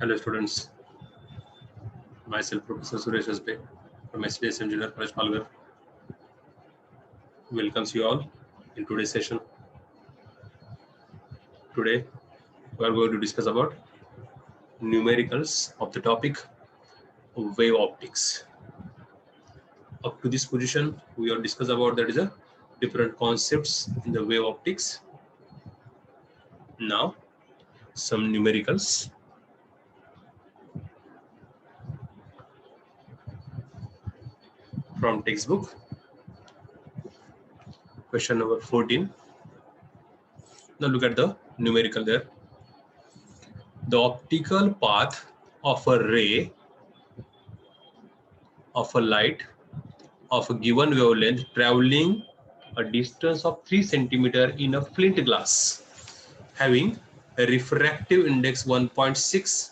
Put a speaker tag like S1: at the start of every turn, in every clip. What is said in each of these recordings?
S1: Hello students, myself Professor Suresh Asbe from SDSM Junior College Palghar welcomes you all in today's session. Today we are going to discuss about numericals of the topic wave optics. Up to this position we have discussed about that is a different concepts in the wave optics. Now some numericals. From textbook, question number 14. Now look at the numerical there. The optical path of a ray of a light of a given wavelength traveling a distance of 3 centimeter in a flint glass having a refractive index 1.6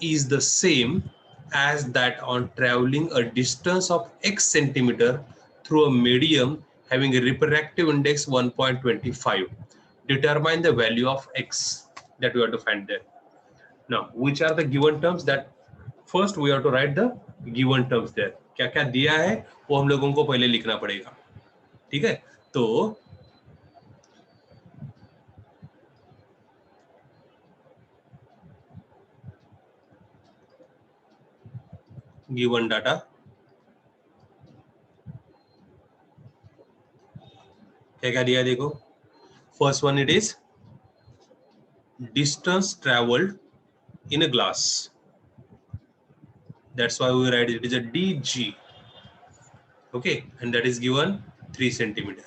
S1: is the same as that on traveling a distance of x centimeter through a medium having a refractive index 1.25. Determine the value of x that we have to find there. Now, which are the given terms? That first we have to write the given terms there. क्या क्या दिया है वो हम लोगों को पहले लिखना पड़ेगा. ठीक है, तो given data क्या क्या दिया है देखो. First one it is distance traveled in a glass. That's why we write it is a dg. Okay, and that is given 3 centimeter.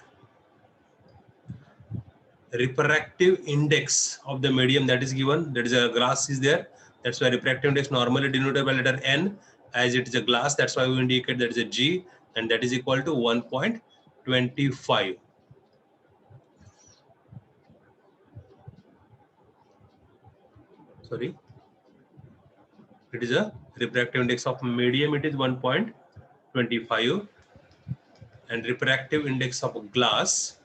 S1: Refractive index of the medium that is given, that is a glass is there. That's why refractive index normally denoted by letter n. As it is a glass, that's why we indicate that is a g, and that is equal to 1.25. Sorry, it is a refractive index of medium, it is 1.25, and refractive index of a glass,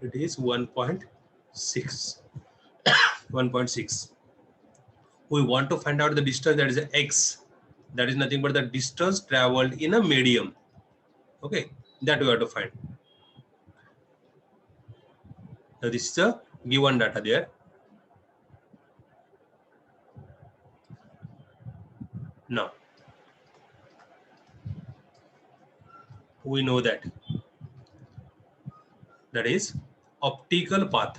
S1: it is 1.6. 1.6. We want to find out the distance, that is a x. That is nothing but the distance traveled in a medium. Okay, that we have to find. Now this is the given data there. Now we know that is optical path.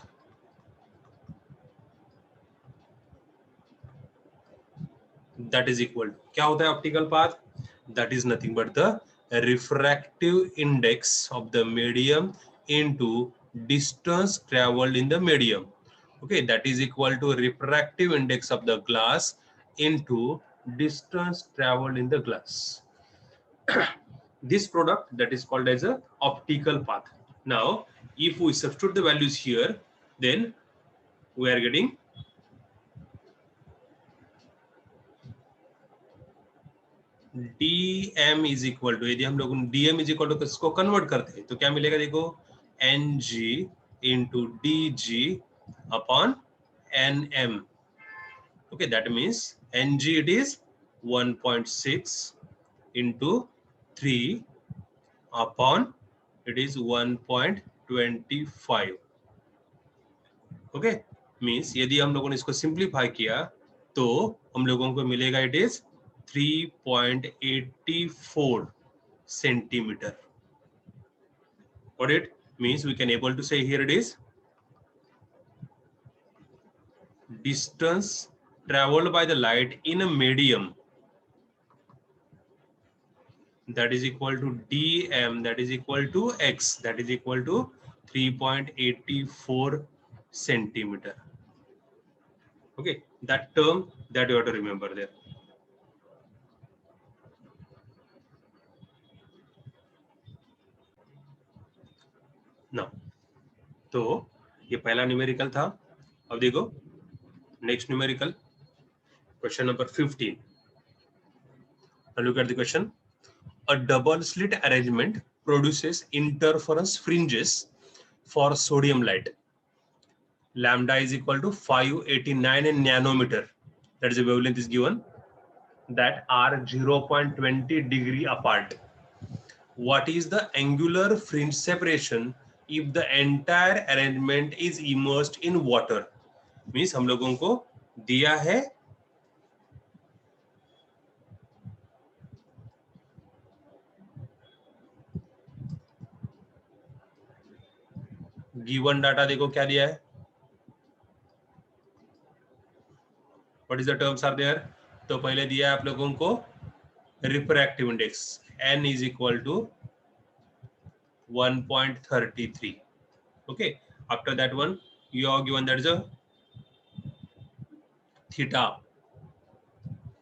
S1: That is equal to, क्या होता है optical path? That is nothing but the refractive index of the medium into distance traveled in the medium. Okay, that is equal to refractive index of the glass into distance traveled in the glass. This product that is called as a optical path. Now, if we substitute the values here, then we are getting dm is equal to, यदि हम लोग dm is equal to इसको convert करते हैं तो क्या मिलेगा देखो, ng into dg upon nm. Okay, that means ng it is 1.6 into 3 upon it is 1.25. Okay, means यदि हम लोगों ने इसको सिंप्लीफाई किया तो हम लोगों को मिलेगा it is 3.84 centimeter. What it means, we can able to say here it is distance traveled by the light in a medium, that is equal to dm, that is equal to x, that is equal to 3.84 centimeter. Okay, that term that you have to remember there. Now, तो ये पहला numerical था. अब देखो next numerical, question number 15. Now look at the question. A double slit arrangement produces interference fringes for sodium light. lambda is equal to 589 in nanometer. That is the wavelength is given, that are 0.20 degree apart. What is the angular fringe separation if the entire arrangement is immersed in water? Means हम लोगों को दिया है given data, देखो क्या दिया है, what is the terms are there. तो पहले दिया है आप लोगों को refractive index n is equal to 1.33. okay, after that one you are given that is a theta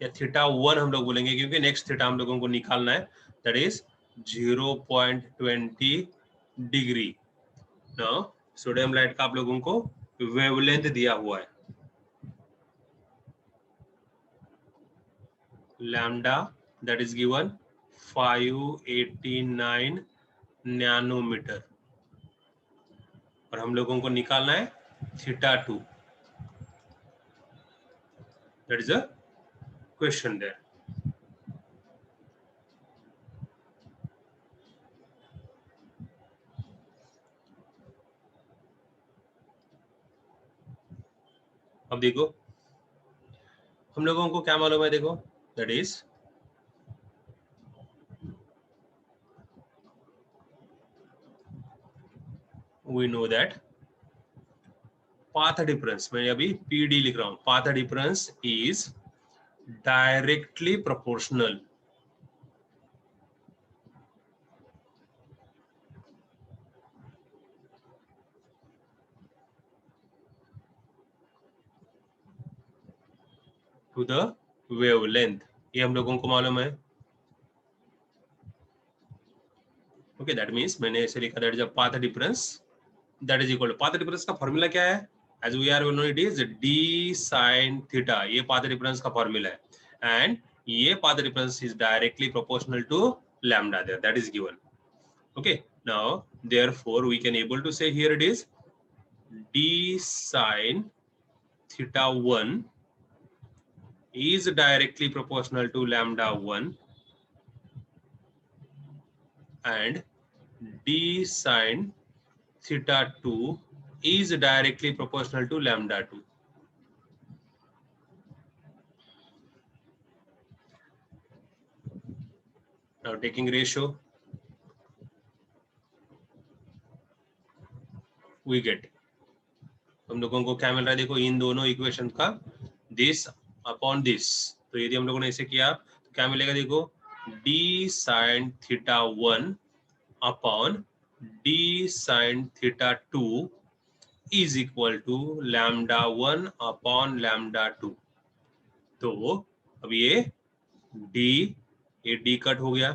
S1: या थीटा 1 हम लोग बोलेंगे क्योंकि नेक्स्ट थीटा हम लोगों को निकालना है, that is 0.20 degree. Now sodium light का आप लोगों को वेवलेंथ दिया हुआ है, lambda that is given 589 nanometre, और हम लोगों को निकालना है theta 2, that is a question there. अब देखो हम लोगों को क्या मालूम है, देखो that is we know that path difference, मैं अभी पीडी लिख रहा हूं, path difference is directly proportional to the wavelength, ये हम लोगों को मालूम है। ओके, दैट मींस मैंने ऐसे लिखा that is a path difference that is equal to, path difference का फॉर्मूला क्या है, as we are know it is d sin theta, ये पाथ डिफरेंस का फॉर्मूला है, एंड ये path difference is directly proportional to lambda there, that is given. okay, now therefore we can able to say here it is d sin theta 1 is directly proportional to lambda 1 and d sin theta 2 is directly proportional to lambda 2. Now taking ratio we get, हम लोगों को क्या मिल रहा है, देखो इन दोनों equation का this upon this, तो यदि हम लोगों ने ऐसे किया तो क्या मिलेगा, देखो d sin theta 1 upon d sin theta 2 is equal to lambda 1 upon lambda 2। तो अब ये d कट हो गया,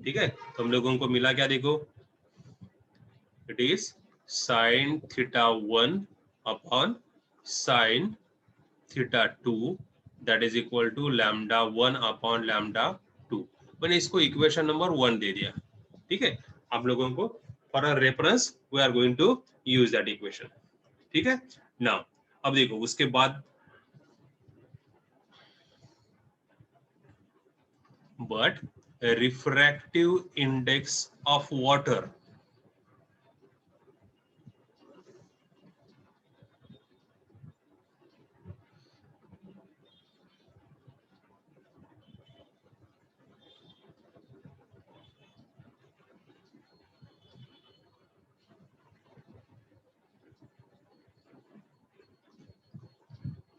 S1: ठीक है, तो हम लोगों को मिला क्या, देखो it is sin theta 1 upon sin theta 2 that is equal to lambda 1 upon lambda 2। मैंने इसको इक्वेशन नंबर 1 दे दिया, ठीक है, आप लोगों को for a reference we are going to use that equation, ठीक है। नाउ अब देखो उसके बाद but refractive index of water,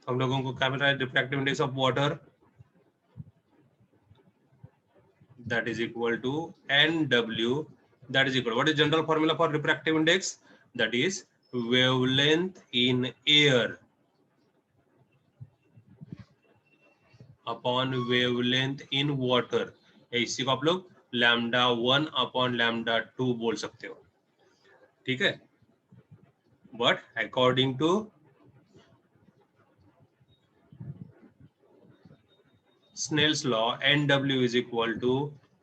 S1: हम लोगों को क्या मिल रहा है, refractive index of water that is equal to NW, that is equal, what is general formula for refractive index, that is wavelength in air upon wavelength in water, इसी को आप लोग lambda 1 upon lambda 2 बोल सकते हो, ठीक है। but according to Snell's law, NW is equal to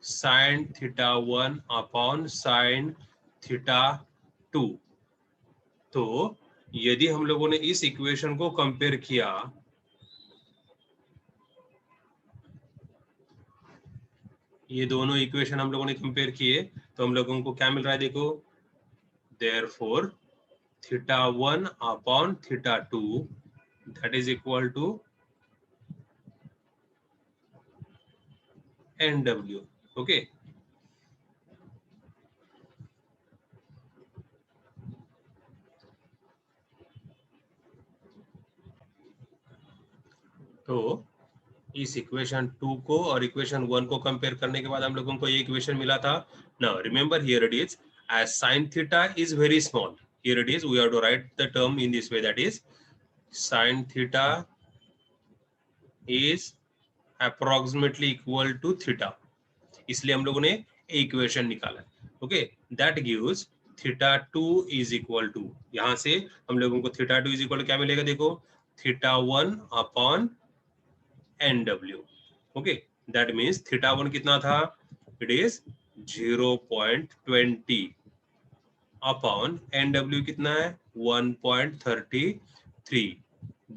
S1: sin theta 1 upon sin theta 2, तो यदि हम लोगों ने इस इक्वेशन को कंपेयर किया, ये दोनों इक्वेशन हम लोगों ने कंपेयर किए, तो हम लोगों को क्या मिल रहा है देखो, therefore θ1 upon θ2 that is equal to NW. Okay, तो इस इक्वेशन 2 को और इक्वेशन 1 को कंपेयर करने के बाद हम लोगों को ये इक्वेशन मिला था. Now remember here it is as sin theta is very small, here it is, we have to write the term in this way, that is sin theta is approximately equal to theta. इसलिए हम लोगों ने equation निकाला. Okay, that gives θ2 is equal to, यहां से हम लोगों को θ2 is equal to क्या मिलेगा देखो, θ1 upon NW. Okay, that means θ1 कितना था, इट इज 0.20 अपॉन NW कितना है 1.33.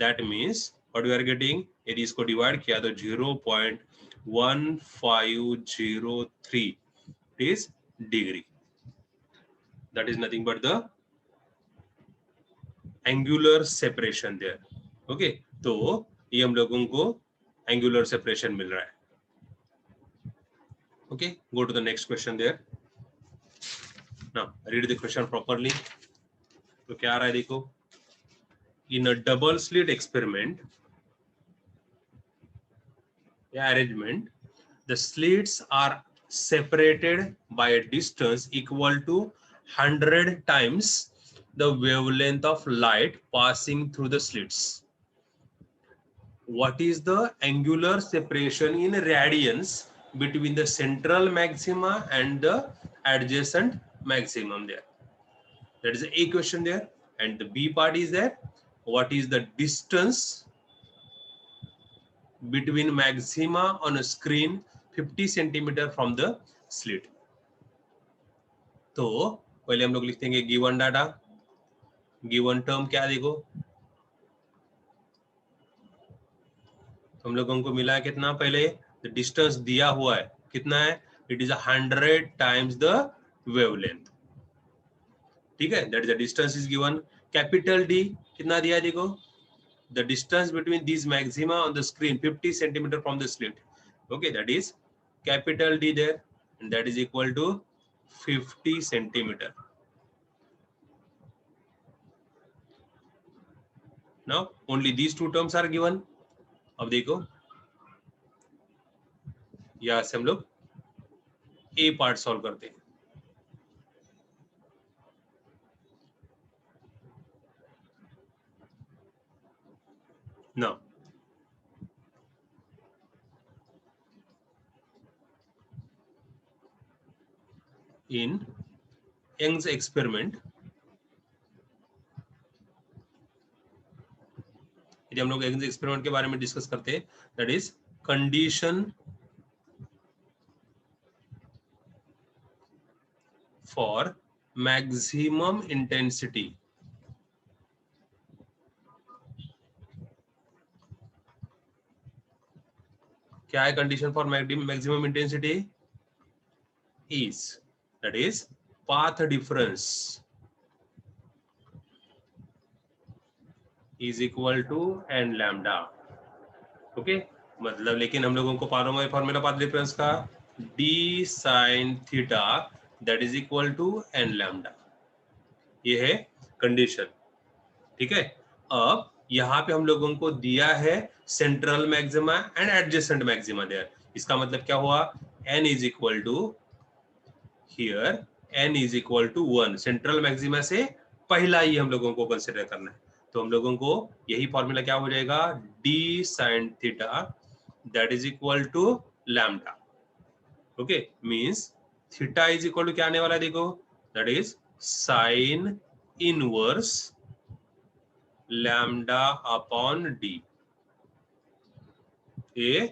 S1: That means what we are getting, यदि इसको डिवाइड किया तो 0.1503 is degree. That is nothing but the angular separation there. Okay, तो ये हम लोगों को angular separation मिल रहा है. Okay, go to the next question there. Now read the question properly. तो क्या आ रहा है देखो, in a double slit experiment arrangement, the slits are separated by a distance equal to 100 times the wavelength of light passing through the slits. What is the angular separation in radians between the central maxima and the adjacent maximum there? That is the A question there. And the B part is that what is the distance between maxima on a screen 50 centimeter from the slit. तो पहले हम लोग लिखते हैं given data, given term क्या देखो, तो हम लोगों को मिला है कितना, पहले डिस्टेंस दिया हुआ है कितना है, it is 100 times the wavelength. ठीक है, that is the distance is given. Capital D कितना दिया है देखो, the distance between these maxima on the screen 50 centimeter from the slit. Okay, that is capital D there, and that is equal to 50 centimeter. Now only these two terms are given. अब देखो यहां से हम लोग A part solve करते हैं. Now in Young's experiment, यदि हम लोग Young's experiment के बारे में डिस्कस करते हैं, that is condition for maximum intensity. क्या है condition for maximum intensity, is that is path difference is equal to n lambda. Okay, मतलब लेकिन हम लोगों को फॉर्मूला पाथ डिफरेंस का d sin theta that is equal to n lambda, ये है कंडीशन. ठीक है, अब यहाँ पे हम लोगों को दिया है central maxima and adjacent maxima there. इसका मतलब क्या हुआ, n is equal to here n is equal to 1. Central maxima से पहला ही हम लोगों को कंसिडर करना है, तो हम लोगों को यही फॉर्मूला क्या हो जाएगा, d sin theta that is equal to lambda. Okay, means theta is equal to क्या आने वाला है देखो, that is sine inverse lambda upon D. ये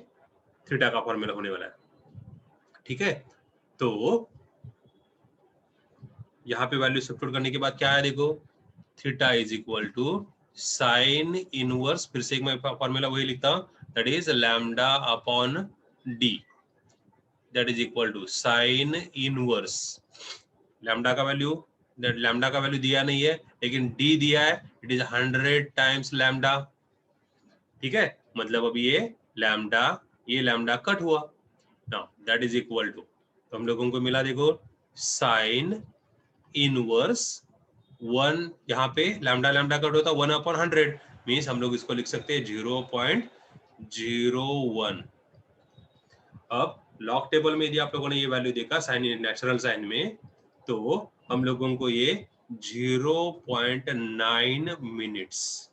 S1: थीटा का फॉर्मूला होने वाला है. ठीक है, तो यहां पे वैल्यू सब्स्टिट्यूट करने के बाद क्या है देखो, theta is equal to sine inverse, फिर से एक मैं फॉर्मूला वही लिखता हूं, that is lambda upon D, that is equal to sine inverse lambda का वैल्यू, दैट लैम्डा का वैल्यू दिया नहीं है लेकिन डी दिया है, इट इज 100 टाइम्स लैम्डा। ठीक है, मतलब अब ये लैम्डा कट हुआ, now that is equal to, तो हम लोगों को मिला देखो साइन इनवर्स 1, यहाँ पे लैम्डा लैम्डा कट होता 1/100, मीन्स हम लोग इसको लिख सकते हैं 0.01। अब लॉग टेबल में यदि आप लोगों ने ये वैल्यू देखा साइन नेचुरल साइन में, तो हम लोगों को ये 0.9 मिनट्स,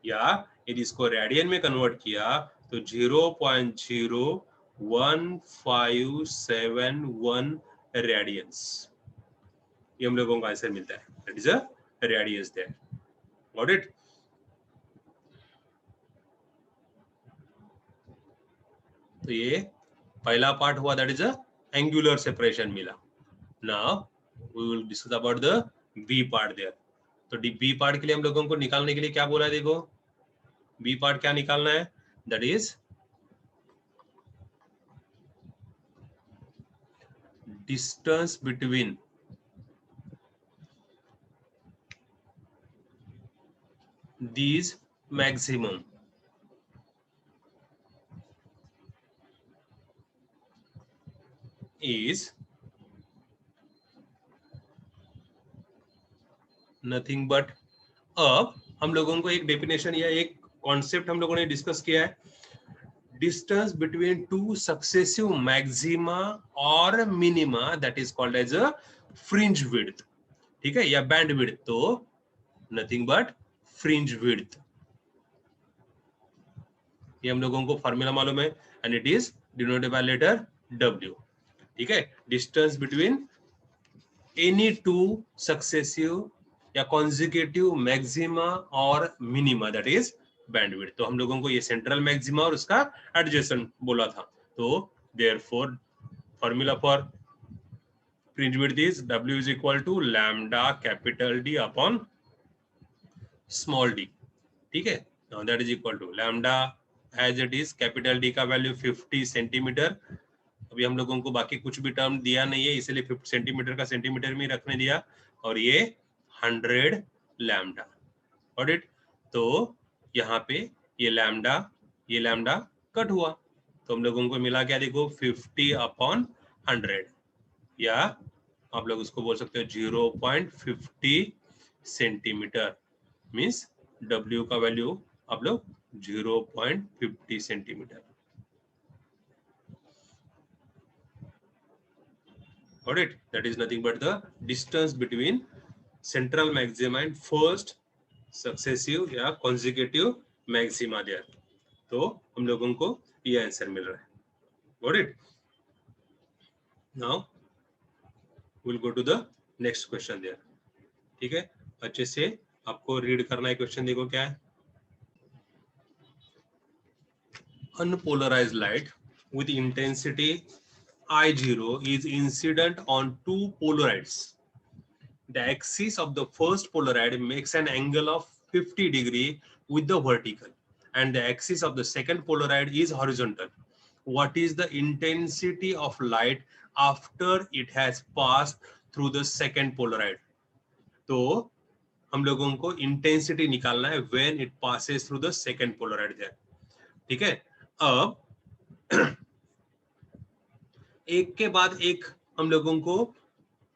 S1: या यदि इसको रेडियन में कन्वर्ट किया तो 0.01571 रेडियंस, ये हम लोगों को आंसर मिलता है, that is a radius there. Got it? तो ये पहला पार्ट हुआ, that is a angular separation मिला। Now we will discuss about the B part there. तो बी पार्ट के लिए हम लोगों को निकालने के लिए क्या बोला है, देखो बी पार्ट क्या निकालना है, that is distance between these maximum is nothing but, अब हम लोगों को एक डेफिनेशन या एक कॉन्सेप्ट हम लोगों ने डिस्कस किया है, distance between two successive maxima और minima, that is called as a fringe width. ठीक है, या बैंड विड्थ, तो नथिंग बट फ्रिंज विड्थ, ये हम लोगों को फॉर्मूला मालूम है, and it is denoted by letter W। ठीक है, distance between any two successive या कॉन्जिक्यूटिव मैक्सिमा और मिनिमा, दैट इज बैंडविड्थ। तो हम लोगों को ये सेंट्रल मैक्सिमा और उसका एडजेसेंट बोला था, तो therefore formula for fringe width is W is equal to lambda capital D upon small d। ठीक है, now that is equal to lambda as it is, capital D का वैल्यू 50 सेंटीमीटर, अभी हम लोगों को बाकी कुछ भी टर्म दिया नहीं है, इसलिए 50 सेंटीमीटर का सेंटीमीटर में रखने दिया, और ये 100 लैम्डा। Got it? तो यहाँ पे ये लैम्डा कट हुआ, तो हम लोगों को मिला क्या, देखो 50/100, या आप लोग उसको बोल सकते हो 0.50 सेंटीमीटर, मीन्स W का वैल्यू आप लोग 0.50 centimetre. Got it? That is nothing but the distance between central maxima and first successive या consecutive maxima there. तो हम लोगों को ये आंसर मिल रहा है। Got it? Now we'll go to the next question there. ठीक है, अच्छे से आपको रीड करना है क्वेश्चन, देखो क्या है। Unpolarized light with intensity I0 is incident on two polarides. The axis of the first polaride makes an angle of 50 degree with the vertical, and the axis of the second polaride is horizontal. What is the intensity of light after it has passed through the second polaride? तो हम लोगों को intensity निकालना है when it passes through the second polaride there. ठीक है, अब एक के बाद एक हम लोगों को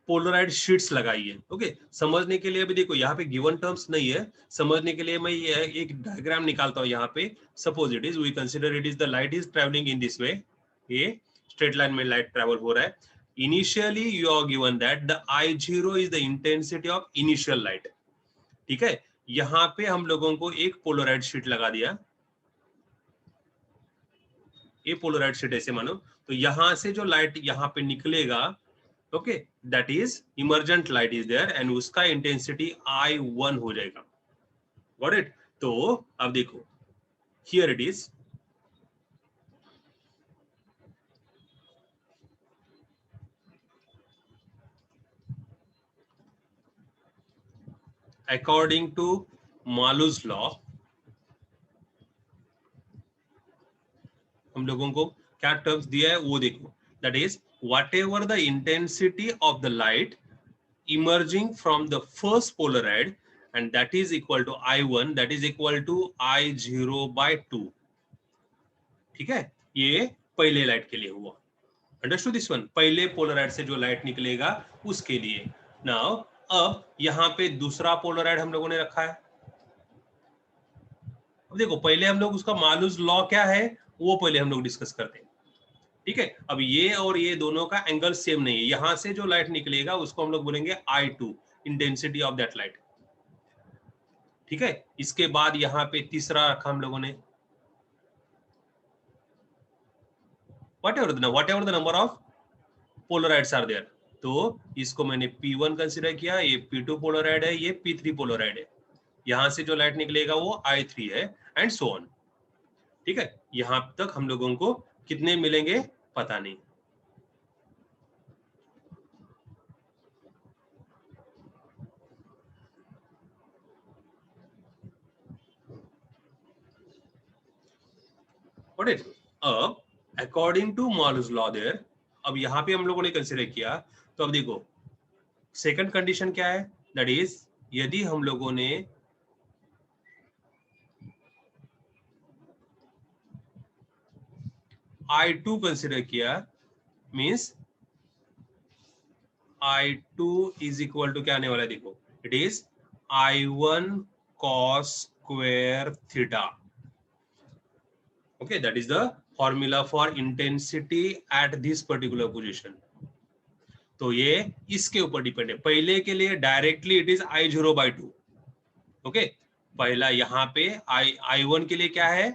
S1: पोलराइड शीट्स लगाइए। ओके, समझने के लिए अभी देखो यहाँ पे गिवन टर्म्स नहीं है, समझने के लिए मैं ये एक डायग्राम निकालता हूँ। यहाँ पे suppose it is, we consider it is the light is travelling in this way, ये स्ट्रेट लाइन में लाइट ट्रेवल हो रहा है। Initially you are given that the I0 is the intensity of initial light. ठीक है, यहाँ पे हम लोगों को एक पोलराइड शीट लगा दिया, ये पोलराइड शीट ऐसे मानो, तो यहां से जो लाइट यहाँ पे निकलेगा, okay, that is emergent light is there, and उसका इंटेंसिटी I1 हो जाएगा। Got it? तो अब देखो, here it is, according to Malus law हम लोगों को क्या टर्म्स दिया है वो देखो, that is whatever the intensity of the light emerging from the first polaroid and that is equal to I1 that is equal to I0 by 2. ठीक है, ये पहले लाइट के लिए हुआ. Understood this one? पहले पोलराइड से जो लाइट निकलेगा उसके लिए. नाउ अब यहाँ पे दूसरा पोलराइड हम लोगों ने रखा है. अब देखो पहले हम लोग उसका मालूज लॉ क्या है वो पहले हम लोग डिस्कस करते हैं. ठीक है, अब ये और ये दोनों का एंगल सेम नहीं है. यहां से जो लाइट निकलेगा उसको हम लोग बोलेंगे I2, intensity of that light. ठीक है, इसके बाद यहाँ पे तीसरा रखा हम लोगों ने, whatever the number of polarides are there. तो इसको मैंने P1 कंसीडर किया, ये P2 पोलराइड है, ये P3 पोलराइड है. यहां से जो लाइट निकलेगा वो I3 है एंड सो ऑन. ठीक है, यहां तक हम लोगों को कितने मिलेंगे पता नहीं. Got it? अब अकॉर्डिंग टू मॉलूज लॉ देयर, अब यहाँ पे हम लोगों ने कंसीडर किया. तो अब देखो सेकंड कंडीशन क्या है, दैट इज यदि हम लोगों ने I2 कंसीडर किया, means I2 is equal to क्या आने वाला है देखो, it is I1 cos square theta. Okay, that is the formula for intensity at this particular position. तो ये इसके ऊपर डिपेंड है. पहले के लिए directly it is I0 by 2. Okay, पहला यहाँ पे I1 के लिए क्या है,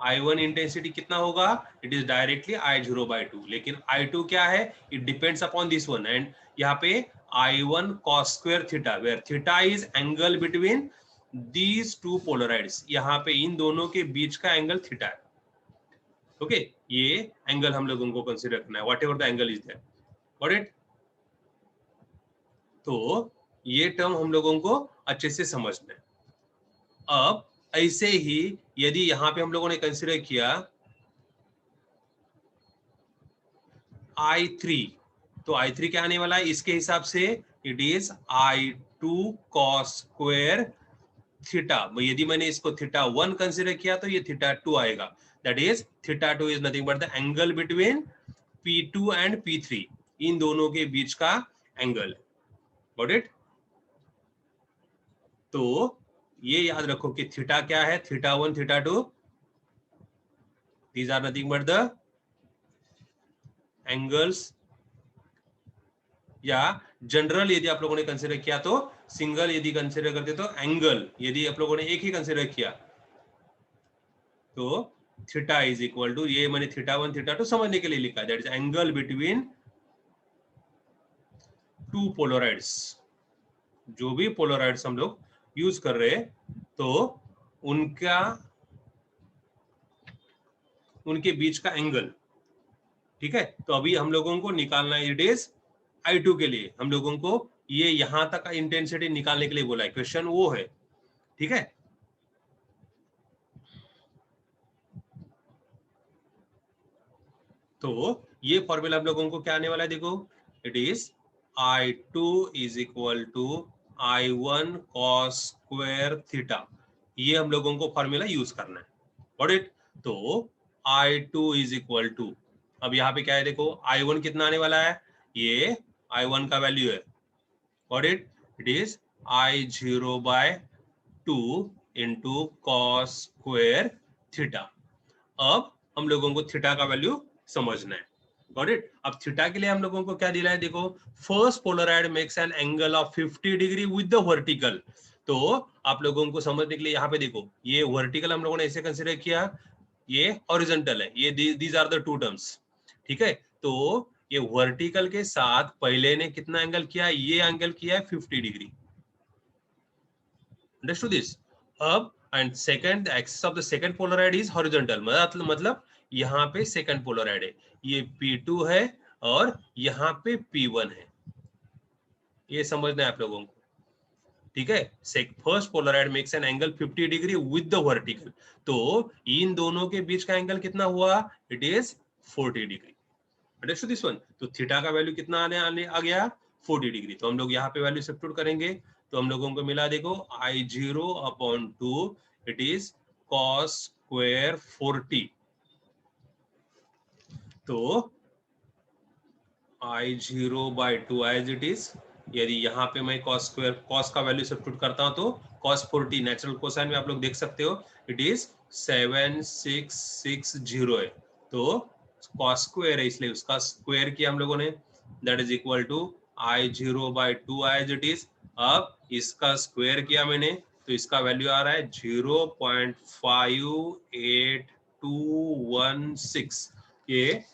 S1: I1 इंटेंसिटी कितना होगा, it is directly I0 by 2. लेकिन I2 क्या है, it depends upon this one. And यहाँ पे I1 cos square theta, where theta is angle between these two polarides. यहाँ पे इन दोनों के बीच का एंगल थीटा है. ओके, ये एंगल हम लोगों को कंसीडर करना है, whatever the angle is there. Got it? तो ये टर्म हम लोगों को अच्छे से समझना है. अब ऐसे ही यदि यहाँ पे हम लोगों ने कंसीडर किया I3, तो I3 क्या आने वाला है इसके हिसाब से, it is I2 cos square theta. यदि मैंने इसको थीटा 1 कंसीडर किया तो ये थीटा 2 आएगा. That is theta 2 is nothing but the angle between P2 and P3, इन दोनों के बीच का एंगल. Got it? तो ये याद रखो कि थीटा क्या है, theta 1 theta 2, these are nothing but the angles. या जनरल यदि आप लोगों ने कंसीडर किया तो सिंगल, यदि कंसीडर करते तो एंगल, यदि आप लोगों ने एक ही कंसीडर किया तो थीटा इज इक्वल टू, ये मैंने थीटा 1 थीटा 2 समझने के लिए लिखा, that is angle between two polaroids. जो भी पोलराइड्स हम लोग यूज कर रहे हैं तो उनके बीच का एंगल. ठीक है, तो अभी हम लोगों को निकालना है, इट इज I2 के लिए हम लोगों को ये यहां तक का इंटेंसिटी निकालने के लिए बोला है. क्वेश्चन वो है. ठीक है, तो ये फॉर्मूला हम लोगों को क्या आने वाला है देखो, it is I2 is equal to I1 cos square theta. ये हम लोगों को फॉर्मूला यूज करना है. Got it? तो I2 इज इक्वल टू, अब यहाँ पे क्या है देखो, I1 कितना आने वाला है, ये I1 का वैल्यू है. Got it? It is I0 by 2 into cos square theta. अब हम लोगों को थीटा का वैल्यू समझना है. Got it? अब थीटा के लिए हम लोगों को क्या दिला है देखो, first Polaroid makes an angle of 50 degree with the vertical. तो आप लोगों को समझने के लिए यहाँ पे देखो, ये वर्टिकल हम लोगों ने ऐसे कंसीडर किया, ये हॉरिजॉन्टल है, ये these are the two terms. ठीक है, तो ये वर्टिकल के साथ पहले ने कितना एंगल किया, ये एंगल किया है 50 डिग्री. Understood this? अब and second axis of the second polaroid is horizontal, मतलब यहाँ पे सेकंड पोलराइड है, ये P2 है और यहाँ पे P1 है. ये समझना है आप लोगों को. ठीक है, first Polaroid makes an angle 50 degree with the vertical, तो इन दोनों के बीच का एंगल कितना हुआ, it is 40 degree. Understood this one. तो थीटा का वैल्यू कितना आने आने आ गया, 40 डिग्री। तो हम लोग यहाँ पे वैल्यू सब्स्टिट्यूट करेंगे, तो हम लोगों को मिला, देखो I0/2 it is cos square 40, तो I0/2 एज इट इज, यदि यहाँ पे मैं cos का वैल्यू सब्स्टिट्यूट करता हूँ तो cos 40 नेचुरल कोसाइन में आप लोग देख सकते हो इट इज 7660 है, तो cos स्क्वायर है इसलिए उसका स्क्वायर किया हम लोगों ने, that is equal to I0/2 as it is. अब इसका स्क्वायर किया मैंने तो इसका वैल्यू आ रहा है 0.58216। ये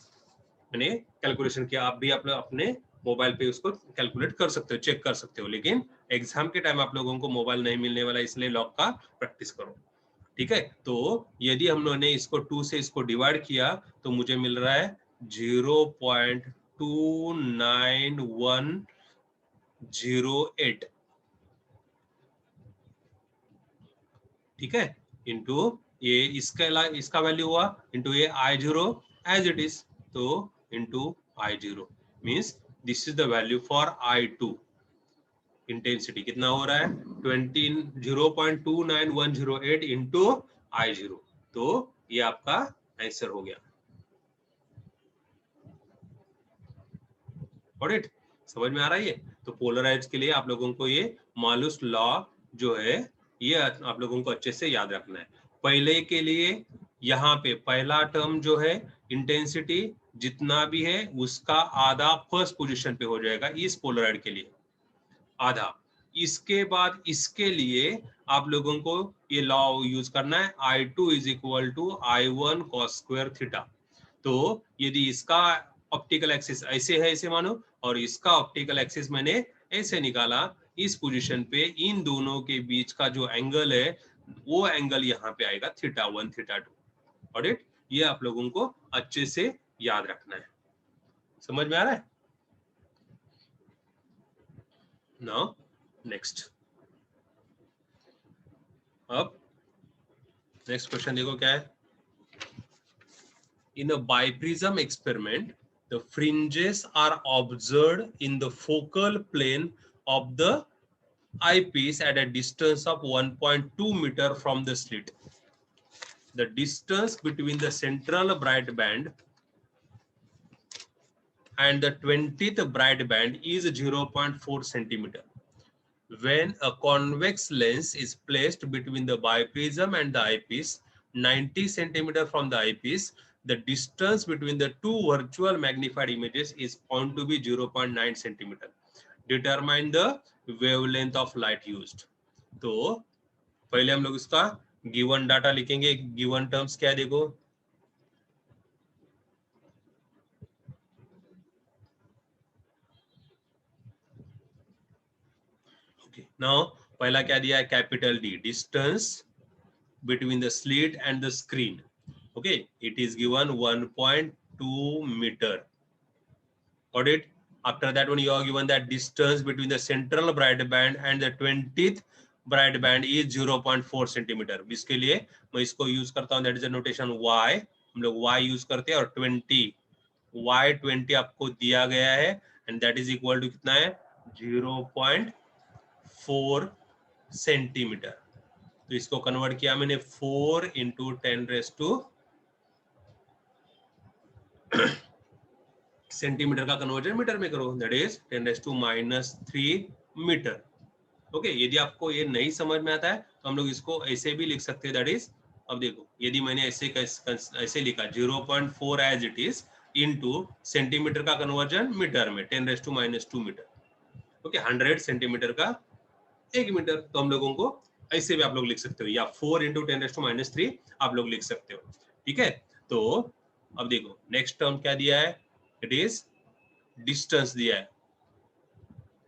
S1: मैंने कैलकुलेशन किया, आप भी अपने मोबाइल पे उसको कैलकुलेट कर सकते हो, चेक कर सकते हो, लेकिन एग्जाम के टाइम आप लोगों को मोबाइल नहीं मिलने वाला, इसलिए लॉग का प्रैक्टिस करो। ठीक है, तो यदि हम लोगों ने इसको 2 से इसको डिवाइड किया तो मुझे मिल रहा है 0.29108, ठीक है, इंटू ये इसका वैल्यू हुआ इंटू ये I0 एज इट इज, तो into I0 means this is the value for I2। Intensity कितना हो रहा है 0.29108 इंटू I0, तो ये आपका आंसर हो गया। ऑडिट समझ में आ रहा है ये? तो पोलराइज के लिए आप लोगों को ये मालूस लॉ जो है ये आप लोगों को अच्छे से याद रखना है। पहले के लिए यहाँ पे पहला टर्म जो है इंटेंसिटी जितना भी है उसका आधा फर्स्ट पोजीशन पे हो जाएगा इस पोलराइड के लिए, आधा। इसके बाद इसके लिए आप लोगों को ये लॉ यूज करना है I2 is equal to I1 cos square theta. तो यदि इसका ऑप्टिकल एक्सिस ऐसे है, ऐसे मानो, और इसका ऑप्टिकल एक्सिस मैंने ऐसे निकाला, इस पोजीशन पे इन दोनों के बीच का जो एंगल है वो एंगल यहाँ पे आएगा θ1 θ2। ऑडिट ये आप लोगों को अच्छे से याद रखना है। समझ में आ रहा है? नाउ नेक्स्ट, अब नेक्स्ट क्वेश्चन देखो क्या है। In a biprism experiment, the fringes are observed in the focal plane of the eyepiece at a distance of 1.2 meter from the slit. The distance between the central bright band and the 20th bright band is 0.4 centimeter. When a convex lens is placed between the biprism and the eyepiece, 90 centimeter from the eyepiece, the distance between the two virtual magnified images is found to be 0.9 centimeter. Determine the wavelength of light used. तो पहले हम लोग इसका given data लिखेंगे। Given terms क्या है देखो, now पहला क्या दिया है, capital D, distance between the slit and the screen. Okay, it is given 1.2 meter. Got it? After that one, you are given that distance between the central bright band and the 20th bright band is 0.4 centimeter. इसके लिए मैं इसको use करता हूँ, that is a notation y, हम लोग y use करते हैं, और 20 आपको दिया गया है, and that is equal to कितना है 0.4 सेंटीमीटर। तो इसको कन्वर्ट किया मैंने 4 इंटू 10⁻⁻⁷ सेंटीमीटर का कन्वर्जन मीटर में करो, दैट इज 10⁻⁻³ मीटर। ओके, यदि आपको ये नहीं समझ में आता है तो हम लोग इसको ऐसे भी लिख सकते हैं, दैट इज, अब देखो यदि मैंने ऐसे लिखा 0.4 as it is into centimetre का कन्वर्जन मीटर में 10⁻⁻² मीटर। ओके, 100 सेंटीमीटर का 1 मीटर, तो हम लोगों को ऐसे भी आप लोग लिख सकते हो, या 4 इंटू 10⁻³ आप लोग लिख सकते हो। ठीक है, तो अब देखो नेक्स्ट टर्म क्या दिया है, इट इज डिस्टेंस दिया है,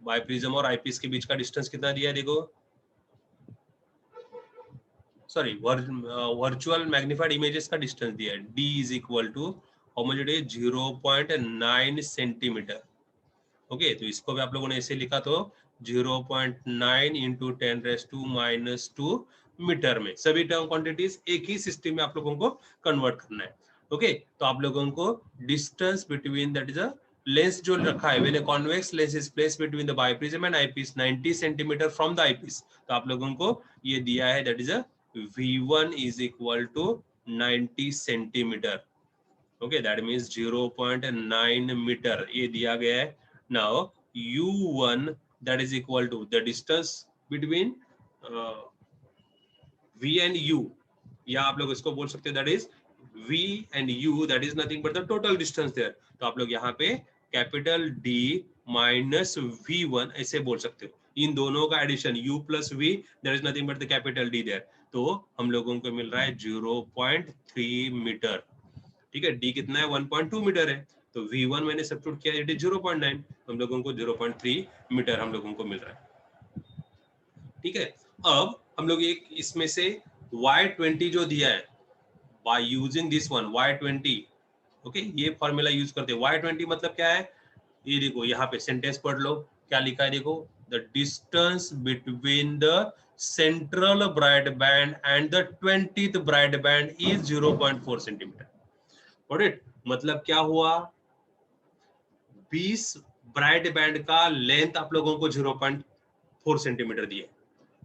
S1: बाइप्रिज्म और आईपीस के बीच का डिस्टेंस कितना दिया है देखो, सॉरी वर्चुअल मैग्निफाइड इमेजेस का डिस्टेंस दिया है, d is equal to how much it is 0.9 centimetre. Okay, तो इसको भी आप लोगों ने ऐसे लिखा, तो 0.9 इंटू 10⁻⁻² मीटर में। सभी टर्म क्वांटिटीज एक ही सिस्टम में आप लोगों को कन्वर्ट करना है। ओके, तो आप लोगों को distance between, that is a lens जो रखा है, when a convex lens is placed between the biprism and eyepiece 90 centimetre from the eyepiece, तो आप लोगों को ये दिया है, that is a V1 is equal to 90 centimetre. Okay, that means 0.9 metre ये दिया गया है। Now U1 that is equal to the distance between V and U, या आप लोग इसको बोल सकते हैं that is V and U, that is nothing but the total distance there. तो आप लोग यहाँ पे कैपिटल D माइनस V1 ऐसे बोल सकते हो। इन दोनों का addition U plus V, that is nothing but the capital D there. तो हम लोगों को मिल रहा है 0.3 मीटर। ठीक है, D कितना है 1.2 मीटर है, तो V1 मैंने सब्स्टिट्यूट किया, इट इज 0.9, हम लोगों को 0.3 मीटर हम लोगों को मिल रहा है। ठीक है, अब हम लोग एक इसमें से Y20 जो दिया है, by using this one Y20, okay, ये फॉर्मूला यूज करते हैं। Y20 मतलब क्या है, ये देखो यहाँ पे सेंटेंस पढ़ लो, क्या लिखा है देखो, the distance between the central bright band and the 20th bright band is 0.4 centimetre. Got it? मतलब क्या हुआ, 20 ब्राइट बैंड का लेंथ आप लोगों को 0.4 सेंटीमीटर दिए।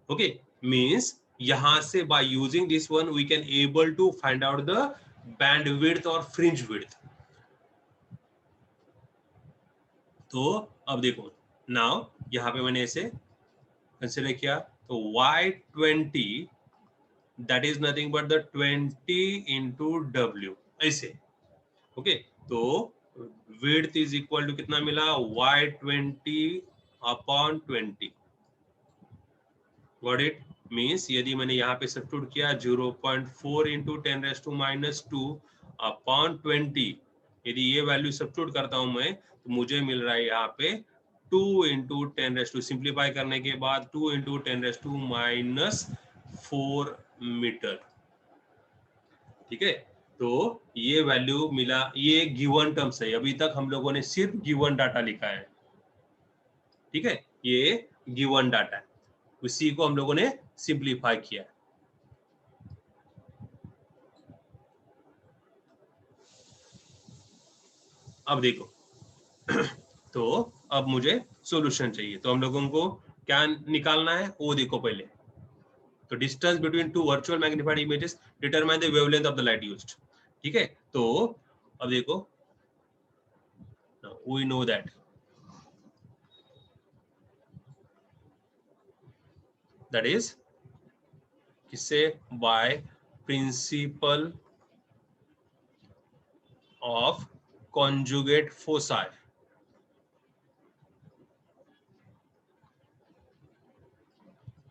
S1: ओके, मींस यहां से by using this one we can able to find out the band width और फ्रिंज विड्थ। तो अब देखो, नाउ यहां पे मैंने ऐसे कंसीडर किया, तो Y20 that is nothing but the 20 into W ऐसे। ओके, तो विड्थ इज इक्वल टू कितना मिला, Y20 upon 20। Got it? Means यदि मैंने यहाँ पे सब्स्टिट्यूट किया 0.4 इंटू 10⁻⁻² अपॉन 20, यदि ये वैल्यू सब्स्टिट्यूट करता हूं मैं, तो मुझे मिल रहा है यहाँ पे 2 इंटू 10⁻², सिंप्लीफाई करने के बाद 2 इंटू 10⁻⁻4 मीटर। ठीक है, तो ये वैल्यू मिला, ये गिवन टर्म्स है, अभी तक हम लोगों ने सिर्फ गिवन डाटा लिखा है। ठीक है, ये गिवन डाटा है, उसी को हम लोगों ने सिंप्लीफाई किया। अब देखो तो अब मुझे सॉल्यूशन चाहिए, तो हम लोगों को क्या निकालना है वो देखो पहले। तो distance between two virtual magnified images determine the wavelength of the light used. ठीक है, तो अब देखो, we know that that is किससे, by principle of conjugate foci.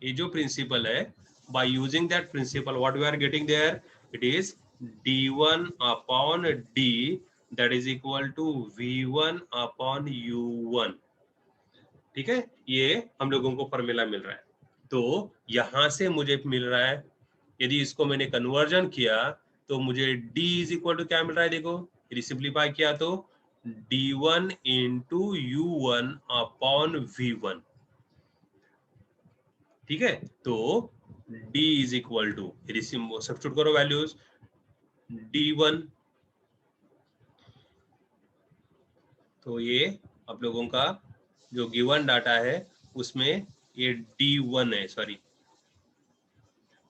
S1: ये जो प्रिंसिपल है, by using that principle what we are getting there, it is d1 upon d that is equal to v1 upon u1। ठीक है, ये हम लोगों को फॉर्मूला मिल रहा है। तो यहां से मुझे मिल रहा है, यदि इसको मैंने कन्वर्जन किया तो मुझे d इज इक्वल टू क्या मिल रहा है देखो, यदि सिंप्लीफाई किया तो d1 into u1 upon v1। ठीक है, तो d इज इक्वल टू, यदि सब्स्टिट्यूट करो वैल्यूज, d1, तो ये आप लोगों का जो गिवन डाटा है उसमें ये d1 है, सॉरी।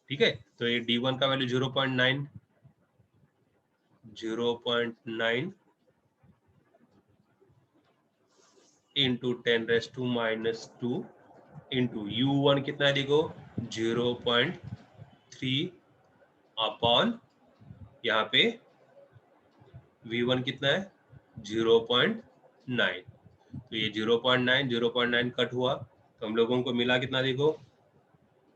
S1: ठीक है, तो ये d1 का वैल्यू 0.9 इंटू 10⁻⁻² इंटू u1 कितना है देखो 0.3 अपॉन यहाँ पे v1 कितना है 0.9। तो ये 0.9 कट हुआ, तो हम लोगों को मिला कितना देखो,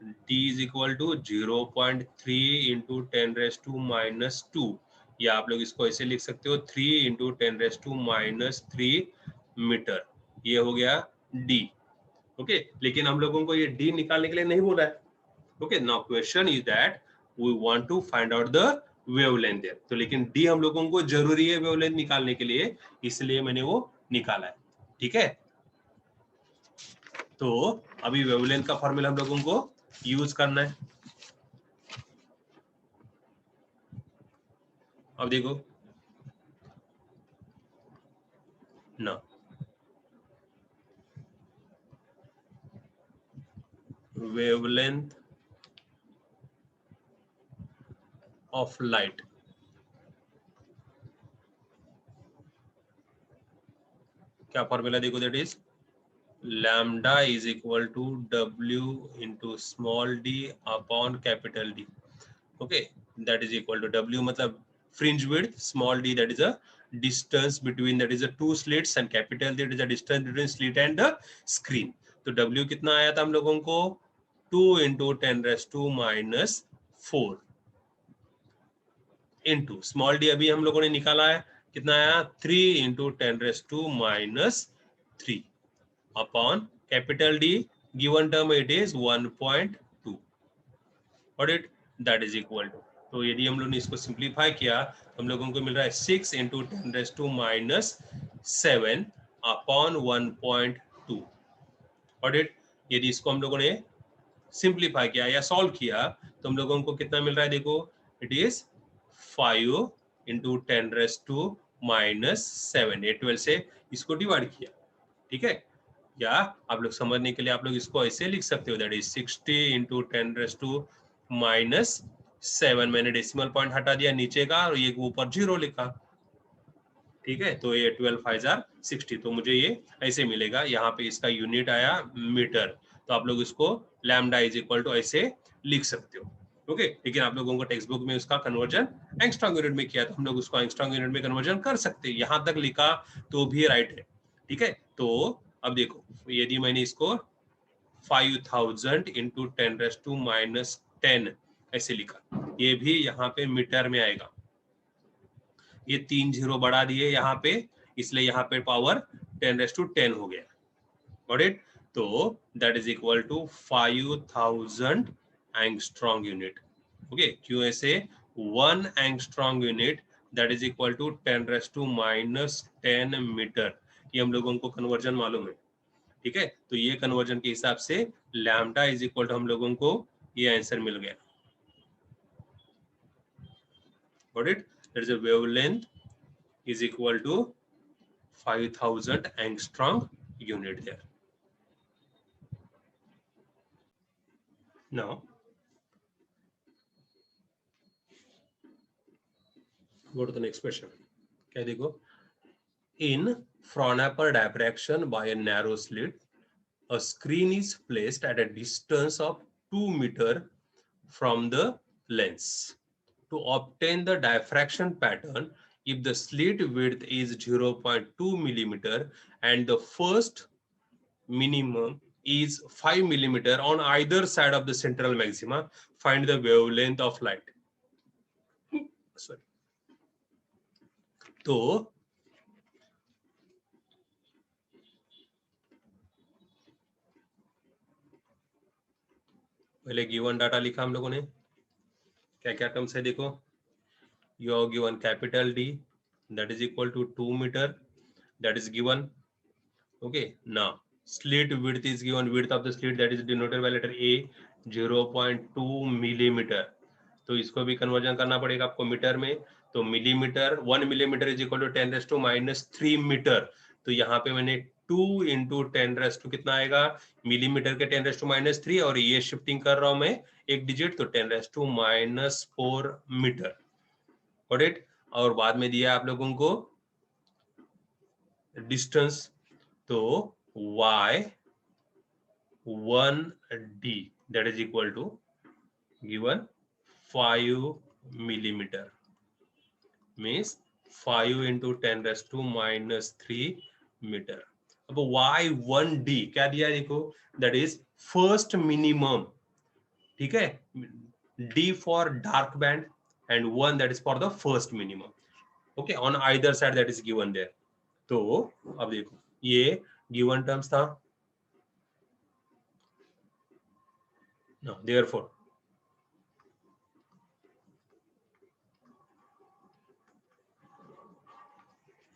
S1: d is equal to 0.3 into 10⁻⁻², या आप लोग इसको ऐसे लिख सकते हो 3 इंटू 10⁻³ मीटर। ये हो गया d। ओके, लेकिन हम लोगों को ये d निकालने के लिए नहीं बोला है। Okay, now question is that we want to find out the wavelength there, तो लेकिन d हम लोगों को जरूरी है वेवलेंथ निकालने के लिए, इसलिए मैंने वो निकाला है। ठीक है, तो अभी वेवलेंथ का फॉर्मूला हम लोगों को यूज करना है। अब देखो ना, वेवलेंथ ऑफ लाइट, क्या फॉर्मूला देखो, that is lambda is equal to w into small d upon capital D. Okay, that is equal to w मतलब fringe width, small d that is a distance between, that is a two slits, and capital D that is a distance between slit and the screen. तो w कितना आया था हम लोगों को 2 into 10 raised to minus 4 into small d अभी हम लोगों ने निकाला है, कितना आया 3 into 10 raised to minus 3 upon capital D, given term it is 1.2, और it that is equal to, तो यदि हम लोगों ने इसको सिंप्लीफाई किया तो हम लोगों को मिल रहा है 6 into 10 raised to minus 7 upon 1.2, और इट यदि इसको हम लोगों ने सिंप्लीफाई किया या सॉल्व किया तो हम लोगों को कितना मिल रहा है, देखो it is 5 into 10 raised to minus 7, ये 12 से इसको डिवाइड किया, ठीक है। या आप लोग समझने के लिए आप लोग इसको ऐसे लिख सकते हो, that is 60 into 10 raised to minus 7, मैंने डेसिमल पॉइंट हटा दिया नीचे का और ये ऊपर 0 लिखा, ठीक है। तो ये 12 5 जार 60, तो मुझे ये ऐसे मिलेगा, यहाँ पे इसका यूनिट आया मीटर, तो आप लोग इसको लैम्डा इज इक्वल टू ऐसे लिख सकते हो, ओके। लेकिन आप लोगों को टेक्स्ट बुक में उसका कन्वर्जन एंगस्ट्रॉम यूनिट में किया, तो हम लोग उसको एंगस्ट्रॉम यूनिट में कन्वर्जन कर सकते हैं, यहाँ तक लिखा तो भी राइट है, ठीक है। तो अब देखो, यदि मैंने इसको 5000 into 10 raised to minus 10 ऐसे लिखा, ये भी यहाँ पे मीटर में आएगा, ये 3 जीरो बढ़ा दिए यहाँ पे, इसलिए यहाँ पे पावर 10 raised to 10 हो गया, गॉट इट। तो that is equal to 5000 angstrom unit, okay. क्यों ऐसे, 1 angstrom unit that is equal to 10 raised to minus 10 metre, ये हम लोगों को कन्वर्जन मालूम है, ठीक है। तो ये कन्वर्जन के हिसाब से लैम्डा इज इक्वल टू हम लोगों को ये आंसर मिल गया, got it. That is a wavelength is equal to 5000 angstrom unit there. Now go to the next question. क्या देखो, in Fraunhofer diffraction by a narrow slit, a screen is placed at a distance of 2 meters from the lens. To obtain the diffraction pattern, if the slit width is 0.2 millimeter and the first minimum is 5 millimeter on either side of the central maxima, find the wavelength of light. Sorry. तो पहले given data लिखा हम लोगों ने, क्या क्या terms है देखो, you have given capital D that is equal to 2 meter, that is given, okay. Now slit width is given, width of the slit that is denoted by letter A 0.2 millimeter, तो इसको भी conversion करना पड़ेगा आपको metre में, तो millimetre 1 millimetre is equal to 10 raised to minus 3 metre, तो यहाँ पे मैंने 2 into 10 raised to कितना आएगा, मिलीमीटर के 10 raised to minus 3, और ये शिफ्टिंग कर रहा हूं मैं एक डिजिट, तो 10 raised to minus 4 metre, got it. और बाद में दिया आप लोगों को डिस्टेंस, तो y 1d that is equal to given 5 millimeter, means 5 into 10 raised to minus 3 metre. अब y1d क्या दिया देखो, that is first minimum, ठीक है, d for dark band and 1 that is for the first minimum, okay, on either side that is given there। तो अब देखो ये given terms था, no, therefore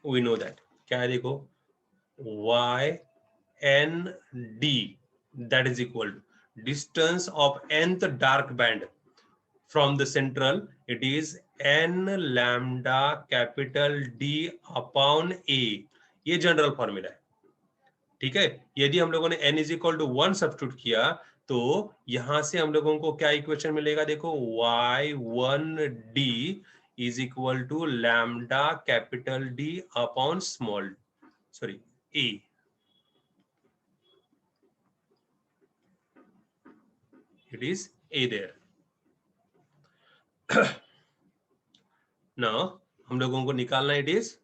S1: we know that क्या है देखो, y n d that is equal to distance of nth dark band from the central, it is n lambda capital D upon A. ये general formula है, ठीक है। यदि हम लोगों ने n is equal to 1 substitute किया तो यहां से हम लोगों को क्या इक्वेशन मिलेगा, देखो y1d is equal to lambda capital D upon small sorry a. It is a there. Now हम लोगों को निकालना इट इज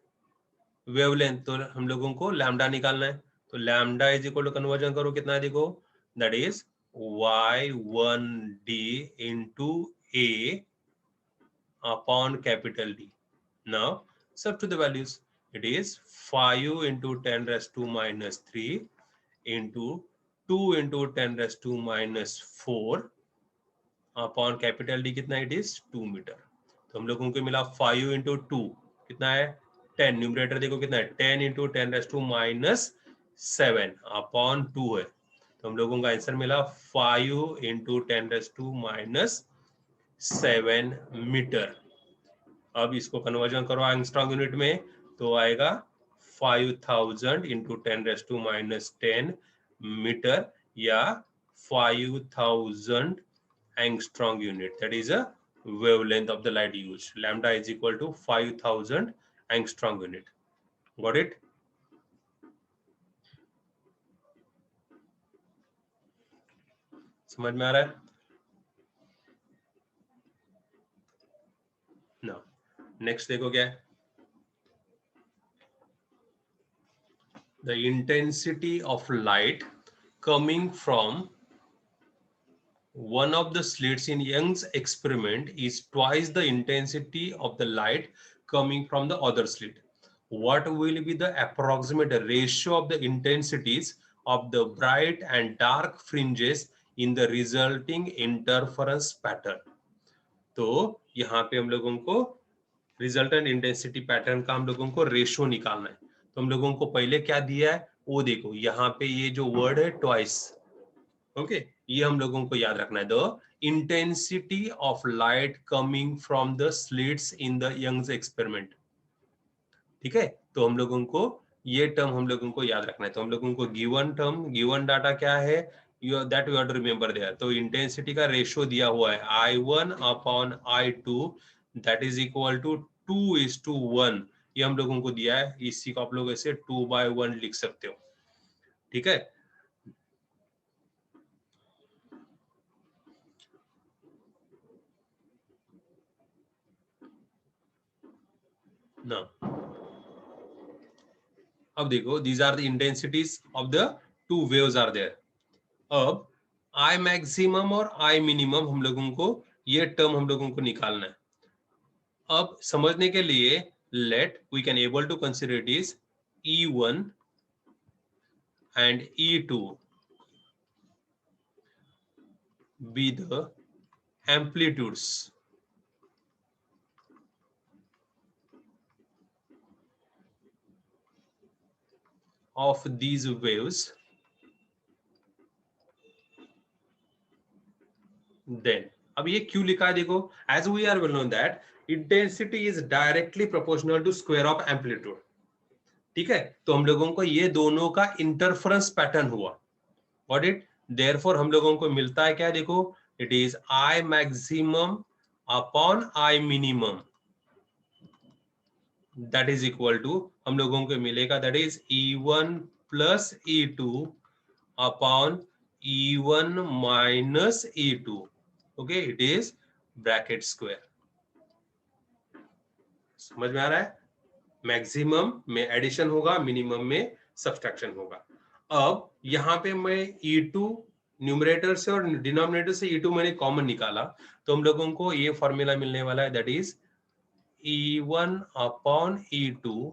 S1: वेवलेंथ, तो हम लोगों को लैम्डा निकालना है, तो lambda is equal to conversion करो कितना है, देखो that is y1d into a upon capital D. Now substitute the values. It is 5 into 10 raised to minus 3 into 2 into 10 raised to minus 4 upon capital D कितना, it is 2 metre. तो हम लोगों को मिला 5 इंटू 2 कितना है 10, न्यूमरेटर देखो कितना है 10 into 10 raise to minus 7 upon 2 है, तो हम लोगों का आंसर मिला 5 into 10 raise to minus 7 metre. अब इसको कन्वर्जन करो एंगस्ट्रॉम यूनिट में, तो आएगा 5000 into 10 raise to minus 10 metre या 5000 angstrom unit, that is a wavelength of the light used. Lambda is equal to 5000 angstrom unit. Got it? समझ में आ रहा है? Now, next देखो क्या है? The intensity of light coming from one of the slits in Young's experiment is twice the intensity of the light coming from the other slit. What will be the approximate ratio of the intensities of the bright and dark fringes in the resulting interference pattern? तो यहाँ पे हम लोगों को resultant intensity pattern का हम लोगों को रेशो निकालना है। तो हम लोगों को पहले क्या दिया है वो देखो, यहाँ पे ये जो वर्ड है ट्वाइस, ओके ये हम लोगों को याद रखना है, the intensity of light coming from the slits in the Young's experiment, ठीक है। तो हम लोगों को ये टर्म हम लोगों को याद रखना है, तो हम लोगों को गिवन टर्म गिवन डाटा क्या है that you have to remember there. तो इंटेंसिटी का रेशियो दिया हुआ है I1 upon I2 that is equal to 2:1, ये हम लोगों को दिया है, इसी को आप लोग ऐसे 2/1 लिख सकते हो, ठीक है। ना अब देखो these are the intensities of the two waves are there. अब I maximum और I minimum हम लोगों को ये टर्म हम लोगों को निकालना है। अब समझने के लिए let we can able to consider it is E1 and E2 be the amplitudes of these waves, then अब ये क्यों लिखा है देखो, as we are well known that intensity is directly proportional to square of amplitude, ठीक है। तो हम लोगों को ये दोनों का इंटरफेरेंस पैटर्न हुआ, व्हाट इट देयरफॉर हम लोगों को मिलता है क्या देखो, it is I maximum upon I minimum that is equal to हम लोगों को मिलेगा that is E1 plus E2 upon E1 minus E2, okay it is bracket square. समझ में आ रहा है? मैक्सिमम में एडिशन होगा, मिनिमम में सब्सट्रैक्शन होगा। अब यहाँ पे मैं E2 न्यूमरेटर से और डिनोमिनेटर से E2 मैंने कॉमन निकाला, तो हम लोगों को ये फॉर्मूला मिलने वाला है that is E1 upon E2,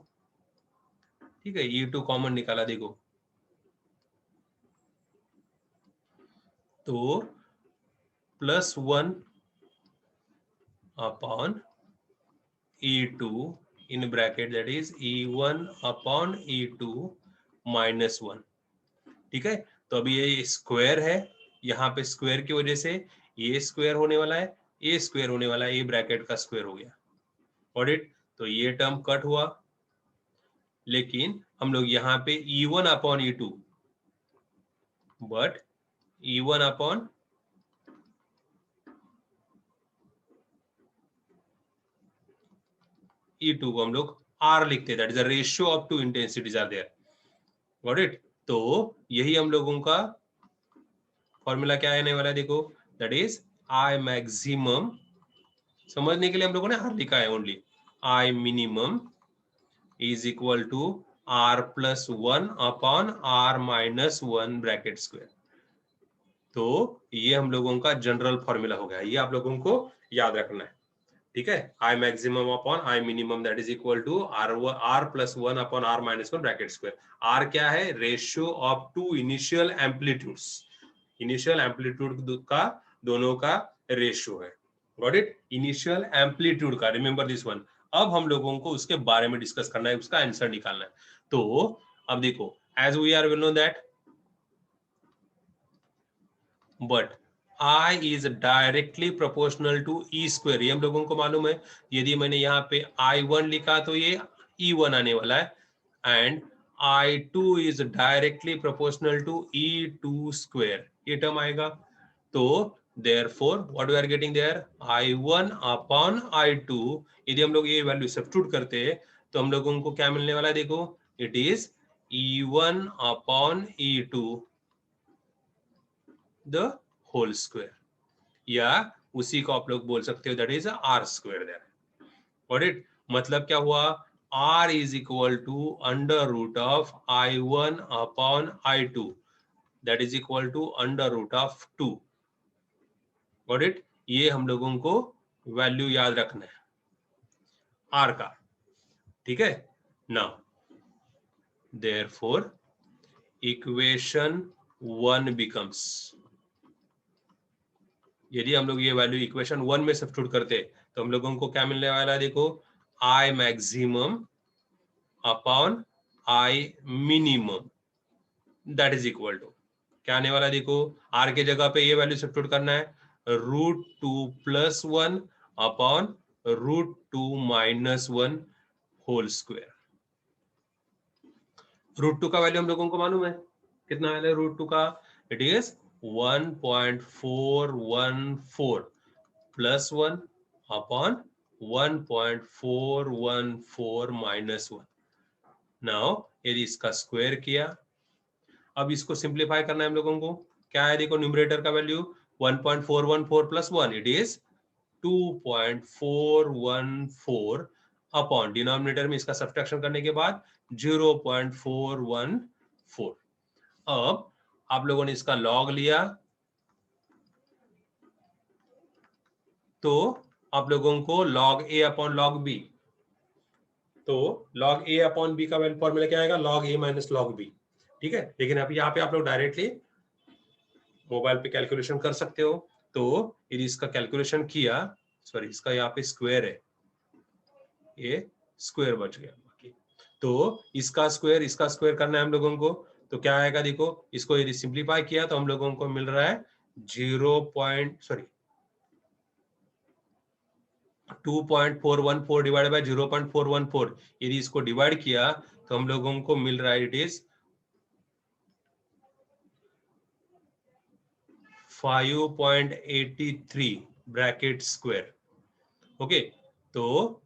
S1: ठीक है। E2 कॉमन निकाला देखो, तो +1 upon E2 in bracket that is E1 upon E2 -1, ठीक है। तो अभी ये स्क्वायर है, यहाँ पे स्क्वायर की वजह से ये स्क्वायर होने वाला है, ये स्क्वायर होने वाला है, ये ब्रैकेट का स्क्वायर हो गया। Got it? तो ये टर्म कट हुआ, लेकिन हम लोग यहाँ पे E1 upon E2, but E1 upon E2 को हम लोग R लिखते, that is the ratio of two intensities are there. Got it? तो यही हम लोगों का फॉर्मूला क्या आने वाला है, देखो, दैट इज I मैक्सिमम, समझने के लिए हम लोगों ने R लिखा है only, I minimum is equal to R plus 1 upon R minus 1 bracket square. तो ये हम लोगों का जनरल फॉर्मूला हो गया, ये आप लोगों को याद रखना है, ठीक है। I maximum upon I minimum that is equal to R plus 1 upon R minus 1 bracket square. R क्या है? Ratio of two initial amplitudes, initial amplitude का दोनों का रेशियो है। Got it? इनिशियल एम्पलीट्यूड का, रिमेंबर दिस वन। अब हम लोगों को उसके बारे में डिस्कस करना है, उसका आंसर निकालना है। तो अब देखो, as we are will know that but I is directly proportional to E square, ये हम लोगों को मालूम है। यदि मैंने यहाँ पे I1 लिखा तो ये E1 आने वाला है, and I2 is directly proportional to E2 square, ये टर्म आएगा। तो therefore what we are getting there, I1 upon I2, यदि हम लोग ये वैल्यू सब्स्टिट्यूट करते हैं तो हम लोगों को क्या मिलने वाला है, देखो, it is E1 upon E2 the whole square, या उसी को आप लोग बोल सकते हो that is R square there. Got it? मतलब क्या हुआ, R is equal to under root of I1 upon I2, that is equal to under root of 2। Got it? ये हम लोगों को वैल्यू याद रखना है R का, ठीक है। नाउ देयरफॉर इक्वेशन 1 बिकम्स, यदि हम लोग ये वैल्यू इक्वेशन 1 में सब्स्टिट्यूट करते तो हम लोगों को क्या मिलने वाला है, देखो, I maximum upon I minimum that is equal to क्या आने वाला है, देखो, R के जगह पे ये वैल्यू सब्स्टिट्यूट करना है, √2 plus 1 upon √2 minus 1 whole square. √2 का वैल्यू हम लोगों को मालूम है, कितना वैल्यू है √2 का, it is 1.414 plus 1 upon 1.414 minus 1। Now यदि इसका स्क्वायर किया, अब इसको सिंप्लीफाई करना है हम लोगों को, क्या है, देखो, न्यूमरेटर का value 1.414 plus 1, it is 2.414 upon denominator में इसका सब्ट्रैक्शन करने के बाद 0.414। अब आप लोगों ने इसका लॉग लिया तो आप लोगों को log a upon log b, तो log a अपॉन b का फॉर्मूला क्या आएगा, log a minus log b, ठीक है। लेकिन अभी यहाँ पे आप लोग डायरेक्टली मोबाइल पे कैलकुलेशन कर सकते हो। तो यदि इसका कैलकुलेशन किया, सॉरी, इसका यहाँ पे स्क्वायर है, ये स्क्वायर बच गया बाकी, तो इसका स्क्वायर करना है हम लोगों को, तो क्या आएगा, देखो, इसको यदि सिंप्लीफाई किया तो हम लोगों को मिल रहा है 2.414 डिवाइड बाय 0.414, यदि इसको डिवाइड किया तो हम लोगों को मिल रहा है, it is 5.83 bracket square. Okay, तो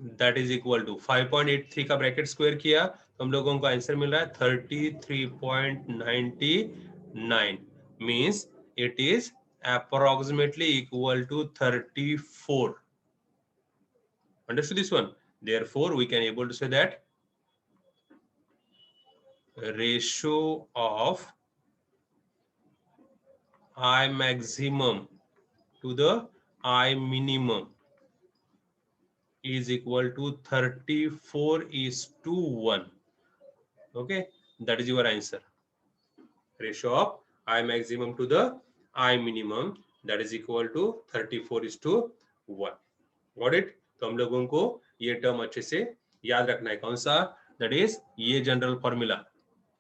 S1: दैट इज इक्वल टू 5.83 का ब्रैकेट स्क्वायर किया तो हम लोगों को आंसर मिल रहा है 33.99, means it is approximately equal to 34. Understood this one? Therefore, we can able to say that ratio of I maximum to the I minimum is equal to 34:1. Okay, that is your answer. Ratio of I maximum to the I minimum, that is equal to 34:1. Got it? तो हम लोगों को ये term अच्छे से याद रखना है, कौन सा, दैट इज ये general formula,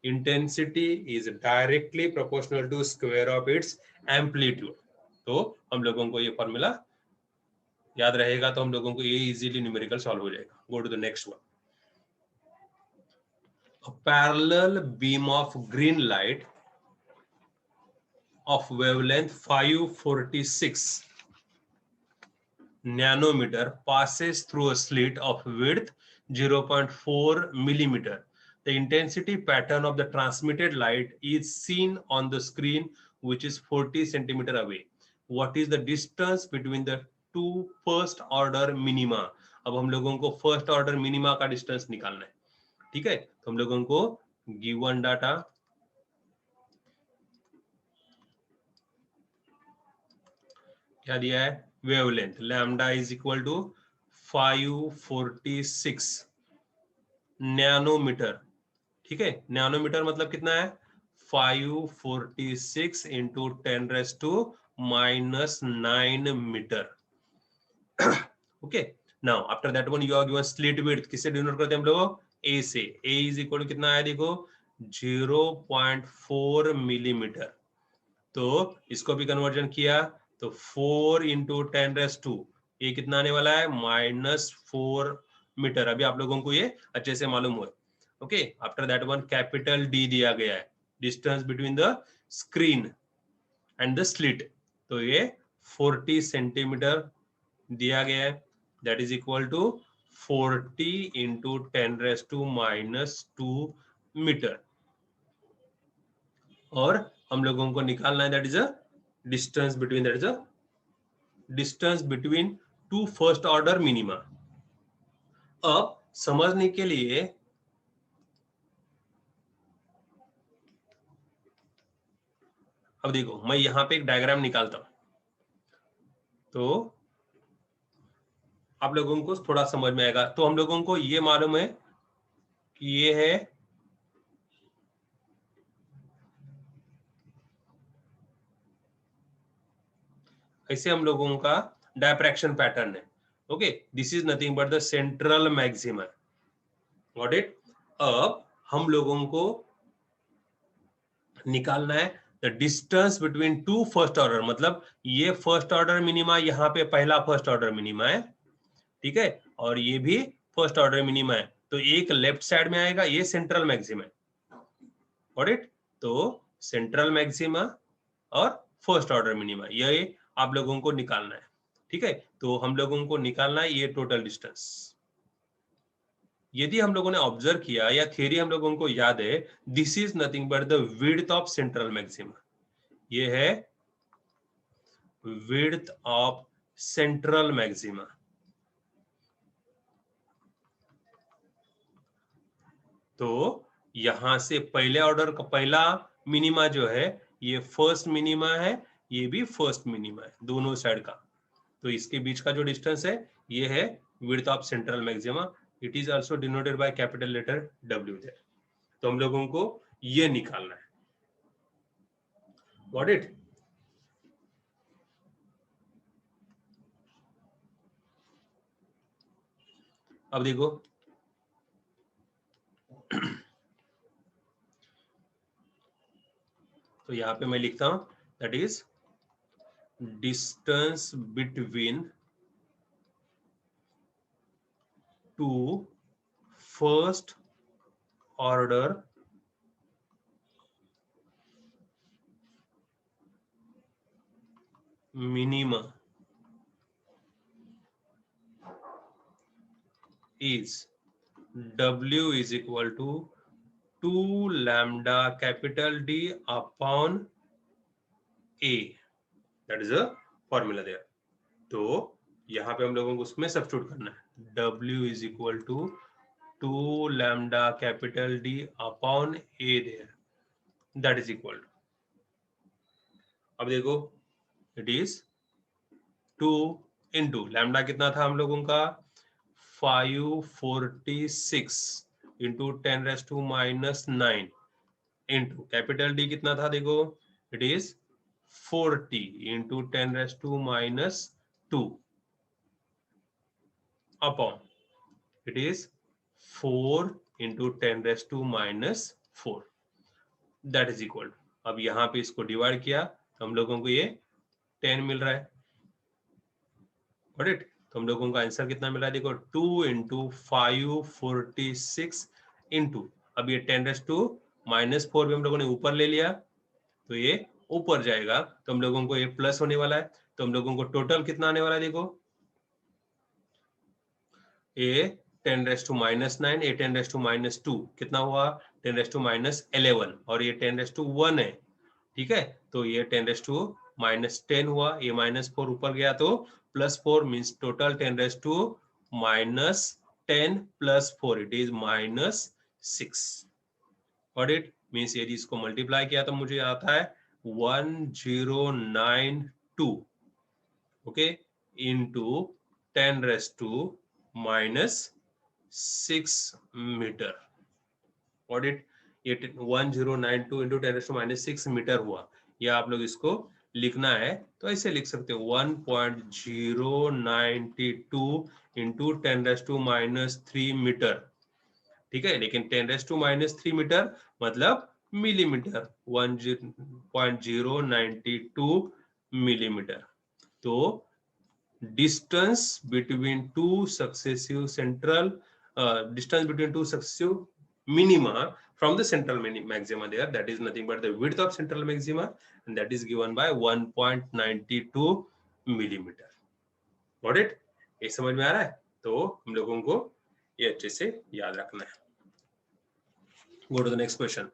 S1: intensity is directly proportional to square of its amplitude. तो हम लोगों को ये फॉर्मूला याद रहेगा, तो हम लोगों को ये इजीली न्यूमेरिकल सॉल्व हो जाएगा। Go to the next one. A parallel beam of green light of wavelength 546 nanometer passes through a slit of width 0.4 millimeter. The intensity pattern of the transmitted light is seen on the screen, which is 40 centimeter away. What is the distance between the two first order minima? अब हम लोगों को first order minima का distance निकालना है। ठीक है, तो हम लोगों को गिवन डाटा क्या दिया है, wavelength lambda is equal to 546 nanometer. ठीक है, नैनोमीटर मतलब कितना है, 546 into 10⁻⁻⁹ meter. Okay, now after that one you are given slit width, किससे डिनोट करते हैं हम लोग, ए से। ए इज इक्वल टू कितना है, देखो 0.4 मिलीमीटर। तो इसको भी कन्वर्जन किया तो 4 इंटू 10⁻², ये कितना आने वाला है, -4 मीटर। अभी आप लोगों को ये अच्छे से मालूम हुआ। Okay, after that one capital D दिया गया है, distance between the screen and the slit, तो ये 40 सेंटीमीटर दिया गया है, that is equal to 40 into 10⁻² meter. और हम लोगों को निकालना है that is a distance between, that is a distance between two first order minima. अब समझने के लिए अब देखो, मैं यहां पे एक डायग्राम निकालता हूं तो आप लोगों को थोड़ा समझ में आएगा। तो हम लोगों को ये मालूम है कि ये है ऐसे हम लोगों का डायफ्रैक्शन पैटर्न है। Okay, this is nothing but the central maxima. Got it. अब हम लोगों को निकालना है the distance between two first order, मतलब ये फर्स्ट ऑर्डर मिनिमा, यहाँ पे पहला फर्स्ट ऑर्डर मिनिमा है, ठीक है, और ये भी फर्स्ट ऑर्डर मिनिमा है। तो एक लेफ्ट साइड में आएगा, ये सेंट्रल मैक्सिमा है। Got it. तो सेंट्रल मैक्सिमा और फर्स्ट ऑर्डर मिनिमा, ये आप लोगों को निकालना है। ठीक है, तो हम लोगों को निकालना है ये टोटल डिस्टेंस। यदि हम लोगों ने ऑब्जर्व किया या थियरी हम लोगों को याद है, this is nothing but the width of central maxima. ये है विड्थ ऑफ सेंट्रल मैक्सिमा। तो यहां से पहले ऑर्डर का पहला मिनिमा जो है, ये फर्स्ट मिनिमा है, ये भी फर्स्ट मिनिमा है, दोनों साइड का। तो इसके बीच का जो डिस्टेंस है, ये है width of central maxima. It is also denoted by capital letter W there. तो हम लोगों को ये निकालना है। Got it. अब देखो तो यहाँ पे मैं लिखता हूं that is distance between two first order minima is W is equal to 2 lambda capital D upon A. That is a formula there. तो यहाँ पे हम लोगों को उसमें सब्स्टिट्यूट करना है, W is equal to 2 lambda capital D upon A there. That is equal to, अब देखो इट इज 2 इंटू लैम्डा कितना था हम लोगों का 546 इंटू 10⁻⁹ इंटू कैपिटल डी कितना था, देखो it is 40 into 10⁻⁻² upon it is 4 into 10⁻⁴। That is equal, अब यहाँ पे इसको डिवाइड किया तो हम लोगों को ये 10 मिल रहा है। Got it? तो हम लोगों का आंसर कितना मिल रहा है? देखो 2 इंटू 546 इंटू, अब ये 10⁻⁻4 भी हम लोगों ने ऊपर ले लिया तो ये ऊपर जाएगा, तो हम लोगों को ये प्लस होने वाला है। तो हम लोगों को टोटल कितना आने वाला है? देखो ये 10⁻⁻9, ये 10⁻⁻2 कितना हुआ? 10⁻⁻11 और ये 10⁻1 है। ठीक है, तो ये 10⁻⁻10 हुआ, ये -4 ऊपर गया तो +4 means total 10⁻⁻10 +4 it is -6। Got it? Means यदि इसको मल्टीप्लाई किया तो मुझे आता है 1092 okay into 10⁻⁻6 meter. Got it? ये 1092 इंटू 10⁻⁻6 मीटर हुआ। या आप लोग इसको लिखना है तो ऐसे लिख सकते हो 1.092 इंटू 10⁻³ मीटर। ठीक है, लेकिन 10⁻³ मीटर मतलब मिलीमीटर, 1.092 मिलीमीटर। तो distance between two successive minima from the central maxima there, that is nothing but the width of central maxima, and that is given by 1.92 millimeter. Got it? ये समझ में आ रहा है? तो हम लोगों को ये अच्छे से याद रखना है। Go to the next question.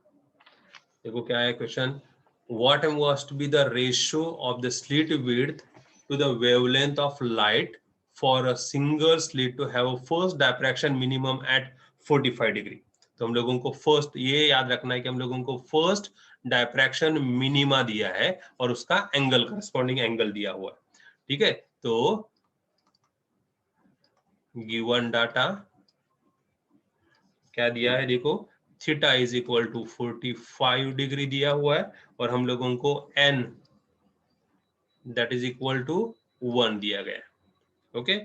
S1: देखो क्या है question? What must be the ratio of the slit width to the wavelength of light for a single slit to have a first diffraction minimum at 45 degree? तो हम लोगों को first ये याद रखना है कि हम लोगों को फर्स्ट डायफ्रैक्शन मिनिमा दिया है और उसका एंगल, करस्पॉन्डिंग एंगल दिया हुआ है। ठीक है, तो गिवन डाटा क्या दिया है? देखो theta is equal to 45 degree दिया हुआ है और हम लोगों को n that is equal to 1 दिया गया है। ओके,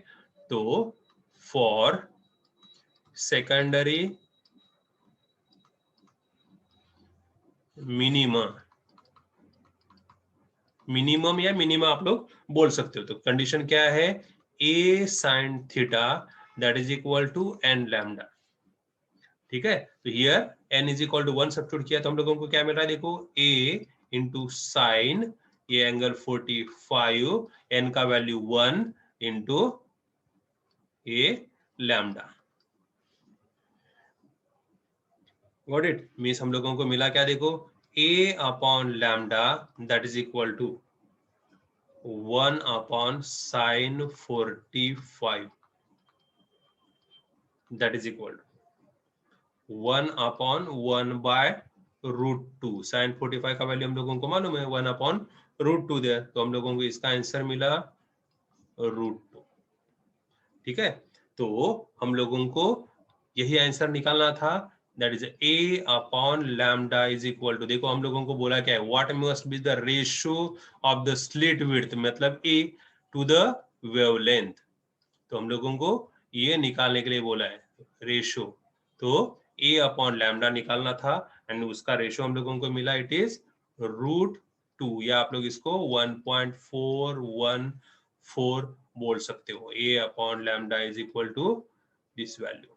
S1: तो फॉर सेकेंडरी मिनिमम या मिनिमा आप लोग बोल सकते हो, तो कंडीशन क्या है? a sin theta that is equal to n lambda. ठीक है, तो here n is equal to 1 substitute किया तो हम लोगों को क्या मिल रहा है? देखो a इंटू साइन ये एंगल 45, n का value 1 into a lambda. Got it? Means हम लोगों को मिला क्या? देखो a upon lambda that is equal to 1 upon sine 45 that is equal to 1 upon 1 by √2। Sine 45 का वैल्यू हम लोगों को मालूम है 1 अपॉन √2 देयर, तो हम लोगों को इसका आंसर मिला √2। ठीक है, तो हम लोगों को यही आंसर निकालना था, that is a upon lambda is equal to, देखो हम लोगों को बोला क्या है? What must be the ratio of the slit width, मतलब a टू द वेवलेंथ। तो हम लोगों को ये निकालने के लिए बोला है रेशियो, तो a अपॉन लैम्डा निकालना था एंड उसका रेशियो हम लोगों को मिला, इट इज √2 या आप लोग इसको 1.414 बोल सकते हो। a upon lambda is equal to this value.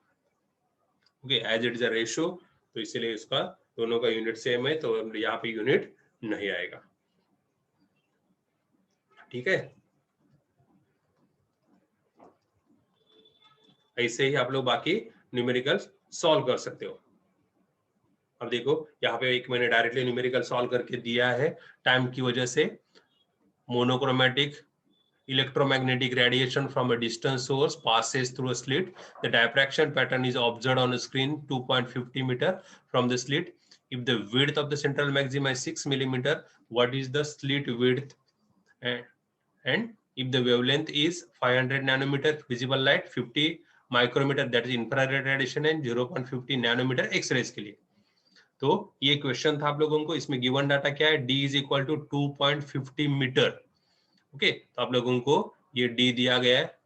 S1: Okay, as it is a ratio तो इसीलिए इसका दोनों का यूनिट सेम है, तो यहाँ पे यूनिट नहीं आएगा। ठीक है, ऐसे ही आप लोग बाकी न्यूमेरिकल सॉल्व कर सकते हो। अब देखो यहाँ पे एक मैंने डायरेक्टली न्यूमेरिकल सॉल्व करके दिया है टाइम की वजह से। Monochromatic electromagnetic radiation from a distant source passes through a slit. The diffraction pattern is observed on a screen 2.50 meter from the slit. If the width of the central maxima is 6 millimeter, what is the slit width? And if the wavelength is 500 nanometer visible light, 50 micrometer that is infrared radiation and 0.50 nanometer X-rays के लिए। तो ये question था आप लोगों को, इसमें given data क्या है? d is equal to 2.50 meter. Okay, तो आप लोगों को ये d दिया गया है,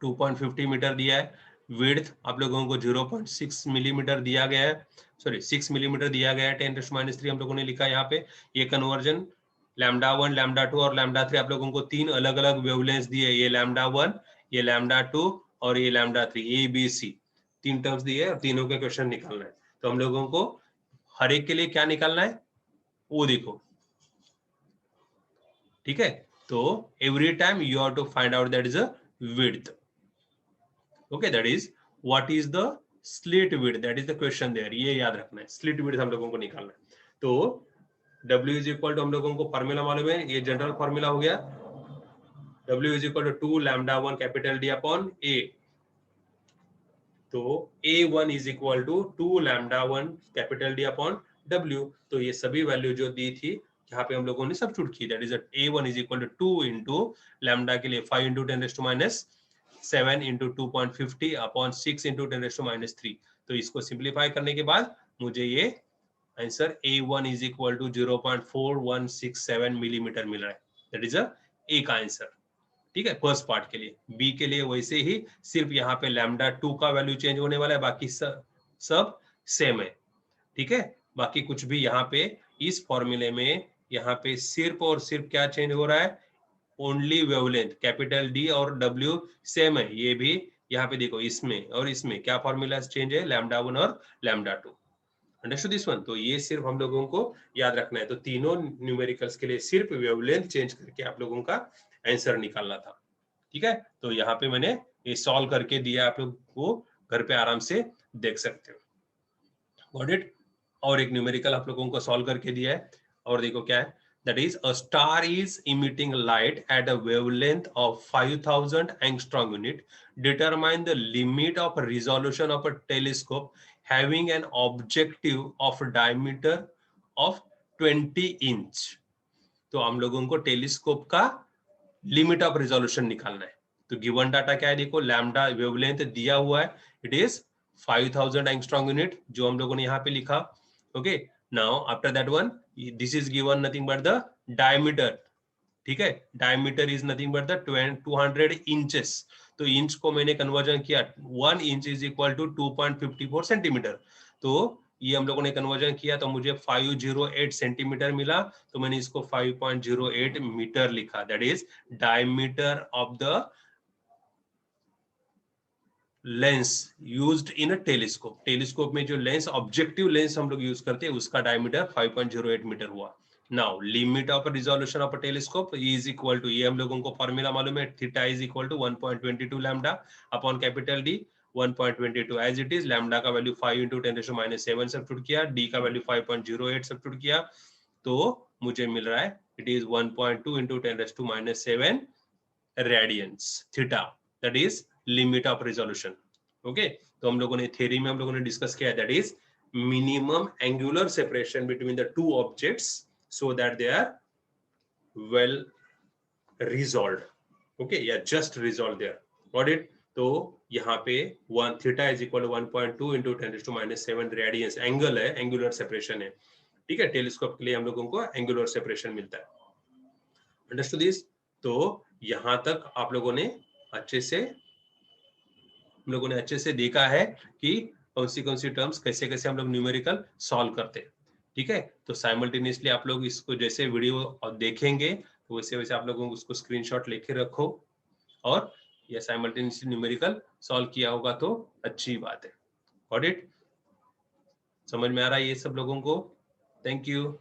S1: 2.50 मीटर दिया है। विड्थ आप लोगों को 0.6 मिलीमीटर दिया गया है, सॉरी 6 मिलीमीटर दिया गया है, 10⁻³ हम लोगों ने लिखा है यहाँ पे। ये कन्वर्जन λ1, λ2 और λ3 आप लोगों को तीन अलग अलग वेवलेंथ दिए, ये λ1, ये λ2 और ये λ3, ए बी सी तीन टर्म्स दिए और तीनों के क्वेश्चन निकालना है। तो हम लोगों को हर एक के लिए क्या निकालना है वो देखो, ठीक है। तो every time you have to find out that is a width, okay, that is what is the slit width, that is the question there, ये याद रखना है, स्लिट विड्थ हम लोगों को निकालना है। तो W इज इक्वल टू हम लोगों को फॉर्मूला मालूम है, ये जनरल फॉर्मूला हो गया, W is equal to 2 λ1 capital D upon A। तो A1 is equal to 2 λ1 capital D upon W। तो ये सभी वैल्यू जो दी थी यहाँ पे हम लोगों ने सब्स्टिट्यूट की, that is A1 is equal to 2 into lambda के लिए 5 इंटू 10⁻⁷ इंटू 2.50 अपॉन 6 इंटू 10⁻³ तो इसको सिंप्लीफाई करने के बाद मुझे ये answer A1 is equal to 0.4167 millimetre मिल रहा है, दैट इज ए का आंसर, ठीक है, फर्स्ट पार्ट के लिए। बी के लिए वैसे ही सिर्फ यहाँ पे λ2 का वैल्यू चेंज होने वाला है, बाकी सब सेम है, ठीक है। बाकी कुछ भी यहाँ पे इस फॉर्मूले में यहाँ पे सिर्फ और सिर्फ क्या चेंज हो रहा है, ओनली वेवलेंथ, कैपिटल डी और डब्ल्यू सेम है। ये भी यहाँ पे देखो, इसमें और इसमें क्या फॉर्मूला चेंज है, λ1 और λ2, अंडरस्टूड दिस वन। तो ये सिर्फ हम लोगों को याद रखना है। तो तीनों न्यूमेरिकल्स के लिए सिर्फ वेवलेंथ चेंज करके आप लोगों का आंसर निकालना था, ठीक है। तो यहाँ पे मैंने ये सॉल्व करके दिया, आप लोग को घर पे आराम से देख सकते हो, गॉट इट। और एक न्यूमेरिकल आप लोगों को सॉल्व करके दिया है, और देखो क्या है, that is a star is emitting light at a wavelength of 5000 angstrom unit. Determine the limit of resolution of a telescope having an objective of diameter of 20 inch. तो हम लोगों को टेलीस्कोप का लिमिट ऑफ रिजोल्यूशन निकालना है। तो given data क्या है, देखो लैम्डा वेवलेंथ दिया हुआ है, इट इज 5000 एंगस्ट्रॉम यूनिट जो हम लोगों ने यहाँ पे लिखा, okay. Now after that one this is given nothing but the diameter, ठीक है, diameter is nothing but the 200 inches. तो इंच को मैंने कन्वर्जन किया, 1 inch is equal to 2.54 centimeter. तो ये हम लोगों ने कन्वर्जन किया तो मुझे 508 सेंटीमीटर मिला, तो मैंने इसको 5.08 मीटर लिखा, that is diameter of the lens used in a telescope. Telescope में जो लेंस, ऑब्जेक्टिव लेंस हम लोग यूज करते हैं, उसका डायमीटर 5.08 मीटर हुआ। Now limit of resolution of a telescope is equal to, ये हम लोगों को फॉर्मूला मालूम है, theta is equal to 1.22 lambda upon capital D 1.22 as it is. Lambda का वैल्यू 5 इंटू 10⁻⁷ सब्स्टिट्यूट किया, डी का वैल्यू 5.08 सब्स्टिट्यूट किया, तो मुझे मिल रहा है it is 1.2 into 10⁻⁷ radians theta, that is limit of resolution, okay. तो हम लोगों ने थ्योरी में हम लोगों ने डिस्कस किया, that is minimum angular separation between the two objects so that they are well resolved, okay, या just resolve there, got it. तो यहाँ पे 1 theta is equal to 1.2 into 10⁻⁷ radians angle है, एंगुलर सेपरेशन है, ठीक है। Telescope के लिए हम लोगों को एंगुलर सेपरेशन मिलता है, अंडरस्टूड दिस। तो यहां तक आप लोगों ने अच्छे से देखा है कि कौन सी टर्म्स कैसे कैसे हम लोग न्यूमेरिकल सॉल्व करते हैं, ठीक है। तो साइमल्टेनियसली आप लोग इसको जैसे वीडियो देखेंगे तो वैसे वैसे आप लोगों को उसको स्क्रीनशॉट लेके रखो, और ये साइमल्टेनियसली न्यूमेरिकल सॉल्व किया होगा तो अच्छी बात है, गॉट इट। समझ में आ रहा है ये सब लोगों को? Thank you.